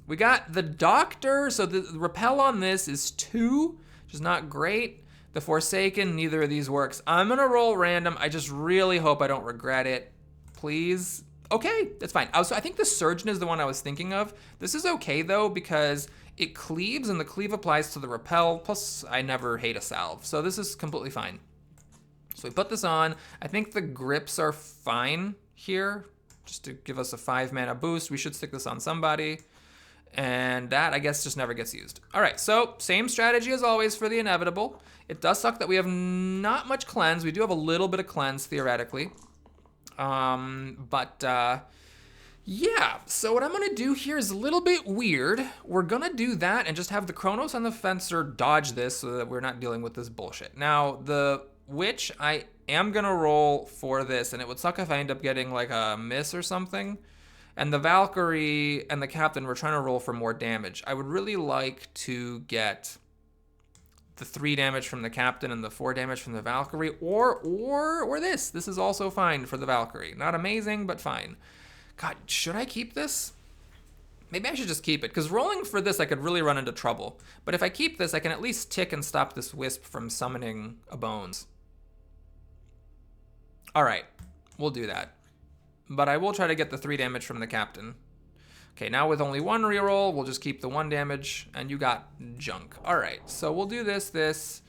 We got the Doctor, so the repel on this is 2, which is not great. The Forsaken, neither of these works. I'm gonna roll random. I just really hope I don't regret it. Please. Okay, that's fine. I think the Surgeon is the one I was thinking of. This is okay though, because it cleaves and the cleave applies to the repel, plus I never hate a salve. So this is completely fine. So we put this on. I think the grips are fine here, just to give us a 5 mana boost. We should stick this on somebody. And that, I guess, just never gets used. All right, so same strategy as always for the inevitable. It does suck that we have not much cleanse. We do have a little bit of cleanse, theoretically. Yeah, so what I'm gonna do here is a little bit weird. We're gonna do that and just have the Chronos and the Fencer dodge this so that we're not dealing with this bullshit. Now, the Witch, I am gonna roll for this, and it would suck if I end up getting like a miss or something. And the Valkyrie and the Captain, we're trying to roll for more damage. I would really like to get the 3 damage from the Captain and the 4 damage from the Valkyrie, or this. This is also fine for the Valkyrie. Not amazing, but fine. God, should I keep this? Maybe I should just keep it, because rolling for this, I could really run into trouble. But if I keep this, I can at least tick and stop this Wisp from summoning a Bones. All right, we'll do that. But I will try to get the 3 damage from the Captain. Okay, now with only 1 reroll, we'll just keep the 1 damage, and you got junk. All right, so we'll do this.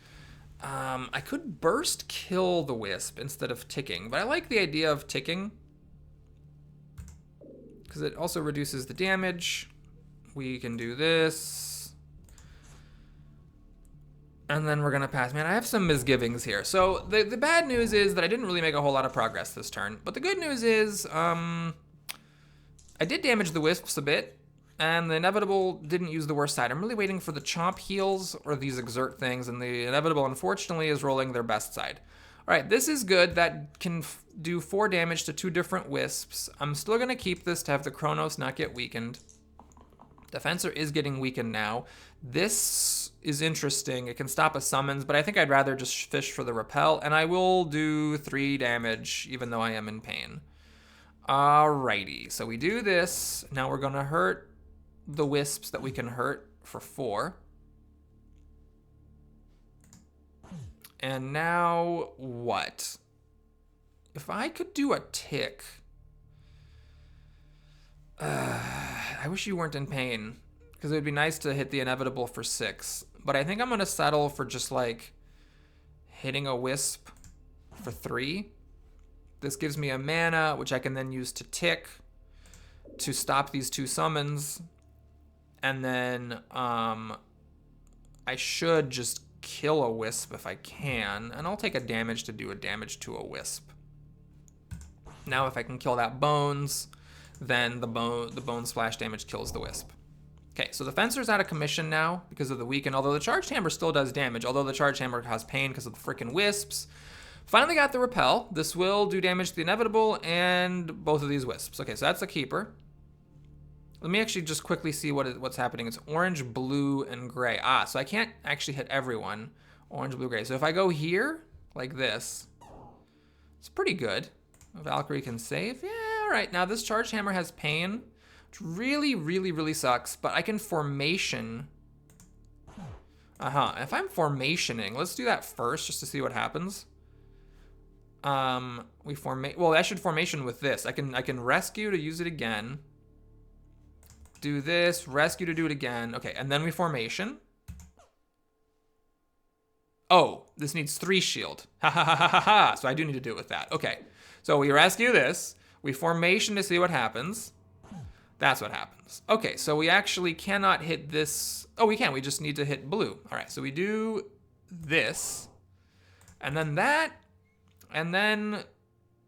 I could burst kill the Wisp instead of ticking, but I like the idea of ticking, because it also reduces the damage. We can do this. And then we're gonna pass. Man, I have some misgivings here. So the bad news is that I didn't really make a whole lot of progress this turn. But the good news is I did damage the Wisps a bit, and the Inevitable didn't use the worst side. I'm really waiting for the Chomp heals or these Exert things, and the Inevitable, unfortunately, is rolling their best side. All right, this is good. That can do 4 damage to 2 different Wisps. I'm still gonna keep this to have the Chronos not get weakened. The Fencer is getting weakened now. This is interesting. It can stop a summons, but I think I'd rather just fish for the Repel, and I will do 3 damage, even though I am in pain. Alrighty, so we do this. Now we're gonna hurt the Wisps that we can hurt for 4. And now what? If I could do a tick. I wish you weren't in pain, because it would be nice to hit the Inevitable for 6. But I think I'm gonna settle for just like hitting a Wisp for 3. This gives me a mana, which I can then use to tick to stop these 2 summons. And then I should just kill a Wisp if I can, and I'll take a damage to do a damage to a Wisp. Now if I can kill that Bones, then the bone splash damage kills the Wisp. Okay, so the Fencer's out of commission now because of the weaken, although the Charged Hammer still does damage, although the Charged Hammer has pain because of the freaking Wisps. Finally got the Repel. This will do damage to the Inevitable and both of these Wisps. Okay, so that's a keeper. Let me actually just quickly see what's happening. It's orange, blue, and gray. So I can't actually hit everyone. Orange, blue, gray. So if I go here, like this, it's pretty good. Valkyrie can save. Yeah, all right. Now this Charged Hammer has pain, which really, really, really sucks. But I can formation. If I'm formationing, let's do that first just to see what happens. Well, I should formation with this. I can rescue to use it again. Do this, rescue to do it again. Okay, and then we formation. Oh, this needs 3 shield. Ha ha ha ha ha ha. So I do need to do it with that. Okay, so we rescue this. We formation to see what happens. That's what happens. Okay, so we actually cannot hit this. Oh, we can. We just need to hit blue. All right, so we do this. And then that. And then,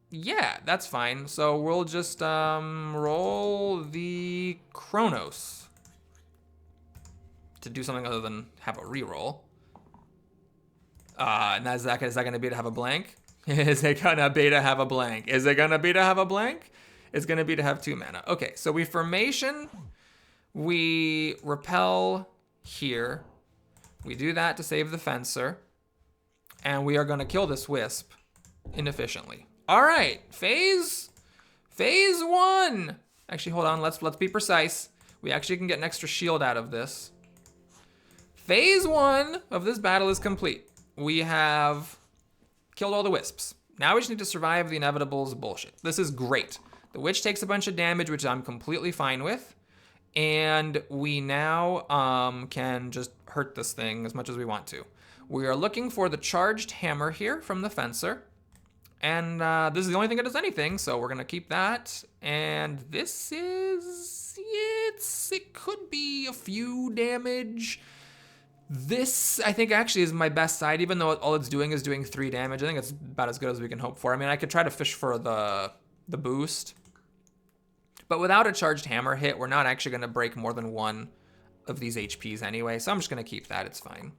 yeah, that's fine. So we'll just roll the Chronos to do something other than have a reroll. And is that gonna be to have a blank? Is it gonna be to have a blank? Is it gonna be to have a blank? It's gonna be to have 2 mana. Okay, so we formation, we repel here. We do that to save the Fencer. And we are gonna kill this Wisp inefficiently. All right, phase 1. Actually, hold on, let's be precise. We actually can get an extra shield out of this. Phase 1 of this battle is complete. We have killed all the Wisps. Now we just need to survive the Inevitable's bullshit. This is great. The Witch takes a bunch of damage, which I'm completely fine with. And we now can just hurt this thing as much as we want to. We are looking for the Charged Hammer here from the Fencer. And this is the only thing that does anything, so we're gonna keep that. And this is, it could be a few damage. This, I think, actually is my best side, even though all it's doing is doing 3 damage. I think it's about as good as we can hope for. I mean, I could try to fish for the boost. But without a charged hammer hit, we're not actually going to break more than 1 of these HPs anyway. So I'm just going to keep that. It's fine.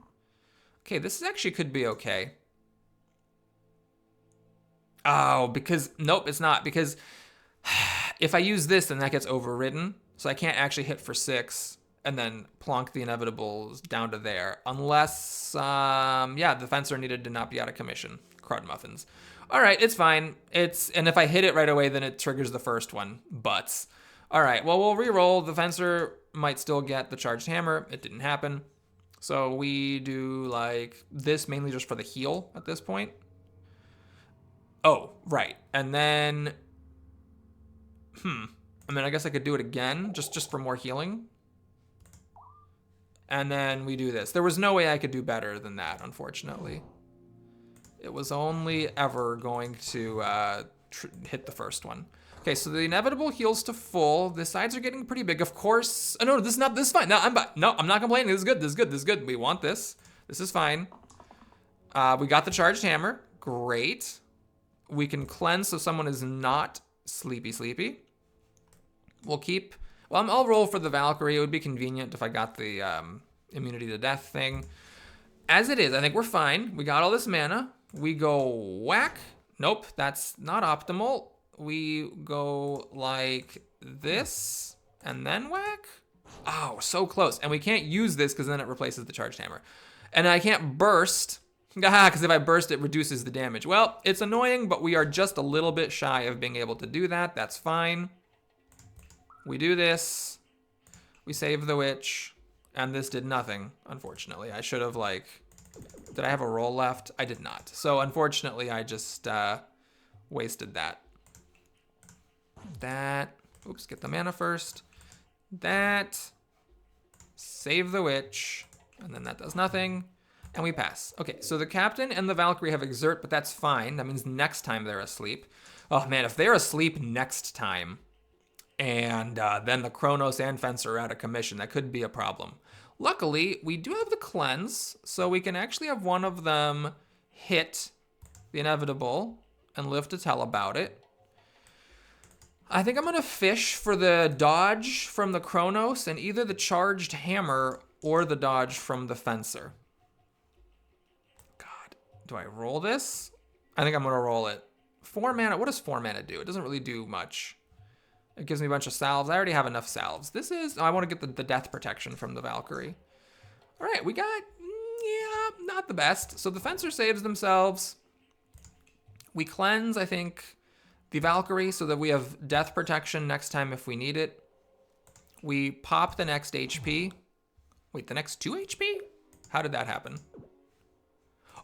Okay, this actually could be okay. Oh, because, nope, it's not. Because if I use this, then that gets overridden. So I can't actually hit for 6. And then plonk the inevitables down to there. Unless, yeah, the fencer needed to not be out of commission. Crud muffins. All right, it's fine. And if I hit it right away, then it triggers the first one. Butts. All right, well, we'll re-roll. The fencer might still get the charged hammer. It didn't happen. So we do like this mainly just for the heal at this point. Oh, right. And then, I mean, I guess I could do it again just for more healing. And then we do this. There was no way I could do better than that, unfortunately. It was only ever going to hit the first one. Okay, so the inevitable heals to full. The sides are getting pretty big, of course. Oh, no, this is fine. No, I'm not complaining. This is good. We want this. This is fine. We got the charged hammer. Great. We can cleanse so someone is not sleepy. We'll keep... Well, I'll roll for the Valkyrie. It would be convenient if I got the immunity to death thing. As it is, I think we're fine. We got all this mana. We go whack. Nope, that's not optimal. We go like this and then whack. Oh, so close. And we can't use this because then it replaces the charged hammer. And I can't burst. Because if I burst, it reduces the damage. Well, it's annoying, but we are just a little bit shy of being able to do that. That's fine. We do this, we save the witch, and this did nothing, unfortunately. I should have, like, did I have a roll left? I did not. So, unfortunately, I just wasted that. Oops, get the mana first. That, save the witch, and then that does nothing, and we pass. Okay, so the captain and the Valkyrie have exert, but that's fine. That means next time they're asleep. Oh, man, if they're asleep next time, and then the Chronos and Fencer are out of commission, that could be a problem. Luckily, we do have the cleanse, so we can actually have one of them hit the inevitable and live to tell about it. I think I'm going to fish for the dodge from the Chronos and either the charged hammer or the dodge from the Fencer. God, do I roll this? I think I'm going to roll it. 4 mana, what does 4 mana do? It doesn't really do much. It gives me a bunch of salves. I already have enough salves. This is... I want to get the death protection from the Valkyrie. All right, we got... Yeah, not the best. So the Fencer saves themselves. We cleanse, I think, the Valkyrie so that we have death protection next time if we need it. We pop the next HP. Wait, the next 2 HP? How did that happen?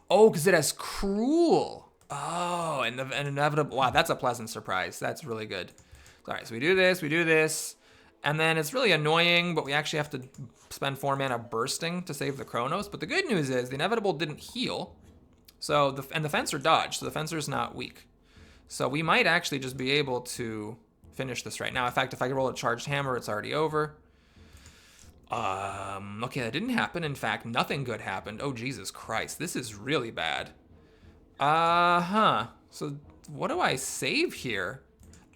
Oh, because it has Cruel. Oh, and an inevitable... Wow, that's a pleasant surprise. That's really good. All right, so we do this, and then it's really annoying, but we actually have to spend 4 mana bursting to save the Chronos. But the good news is the inevitable didn't heal, so the Fencer dodged, so the Fencer's not weak. So we might actually just be able to finish this right now. In fact, if I roll a charged hammer, it's already over. Okay, that didn't happen. In fact, nothing good happened. Oh, Jesus Christ, this is really bad. So what do I save here?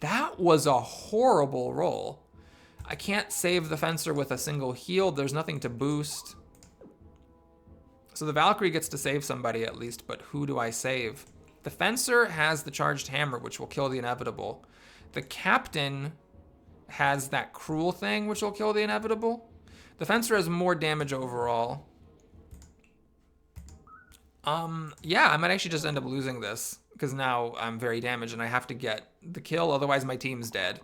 That was a horrible roll. I can't save the Fencer with a single heal. There's nothing to boost. So the Valkyrie gets to save somebody at least, but who do I save? The Fencer has the charged hammer, which will kill the inevitable. The captain has that cruel thing, which will kill the inevitable. The Fencer has more damage overall. Yeah, I might actually just end up losing this, because now I'm very damaged and I have to get the kill, otherwise my team's dead.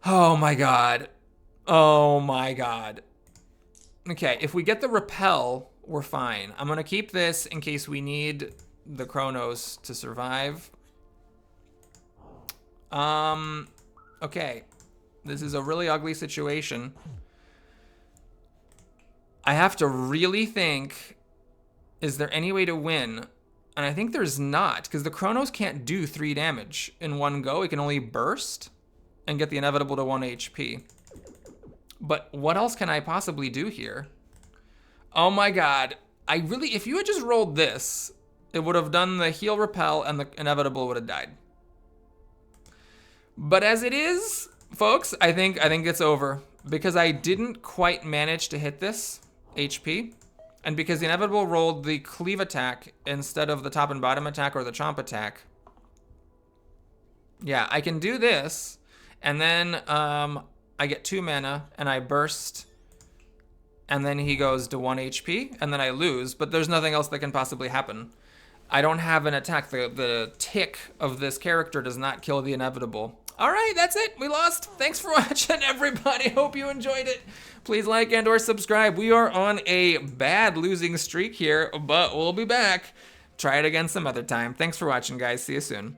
Oh my god. Oh my god. Okay, if we get the repel, we're fine. I'm gonna keep this in case we need the Chronos to survive. Okay. This is a really ugly situation. I have to really think, is there any way to win And I think there's not, because the Chronos can't do 3 damage in one go. It can only burst and get the inevitable to 1 HP. But what else can I possibly do here? Oh my god. If you had just rolled this, it would have done the heal repel and the inevitable would have died. But as it is, folks, I think it's over. Because I didn't quite manage to hit this HP. And because the inevitable rolled the cleave attack instead of the top and bottom attack or the chomp attack. Yeah, I can do this. And then I get 2 mana and I burst. And then he goes to 1 HP and then I lose. But there's nothing else that can possibly happen. I don't have an attack. The tick of this character does not kill the inevitable. All right, that's it. We lost. Thanks for watching, everybody. Hope you enjoyed it. Please like and or subscribe. We are on a bad losing streak here, but we'll be back. Try it again some other time. Thanks for watching, guys. See you soon.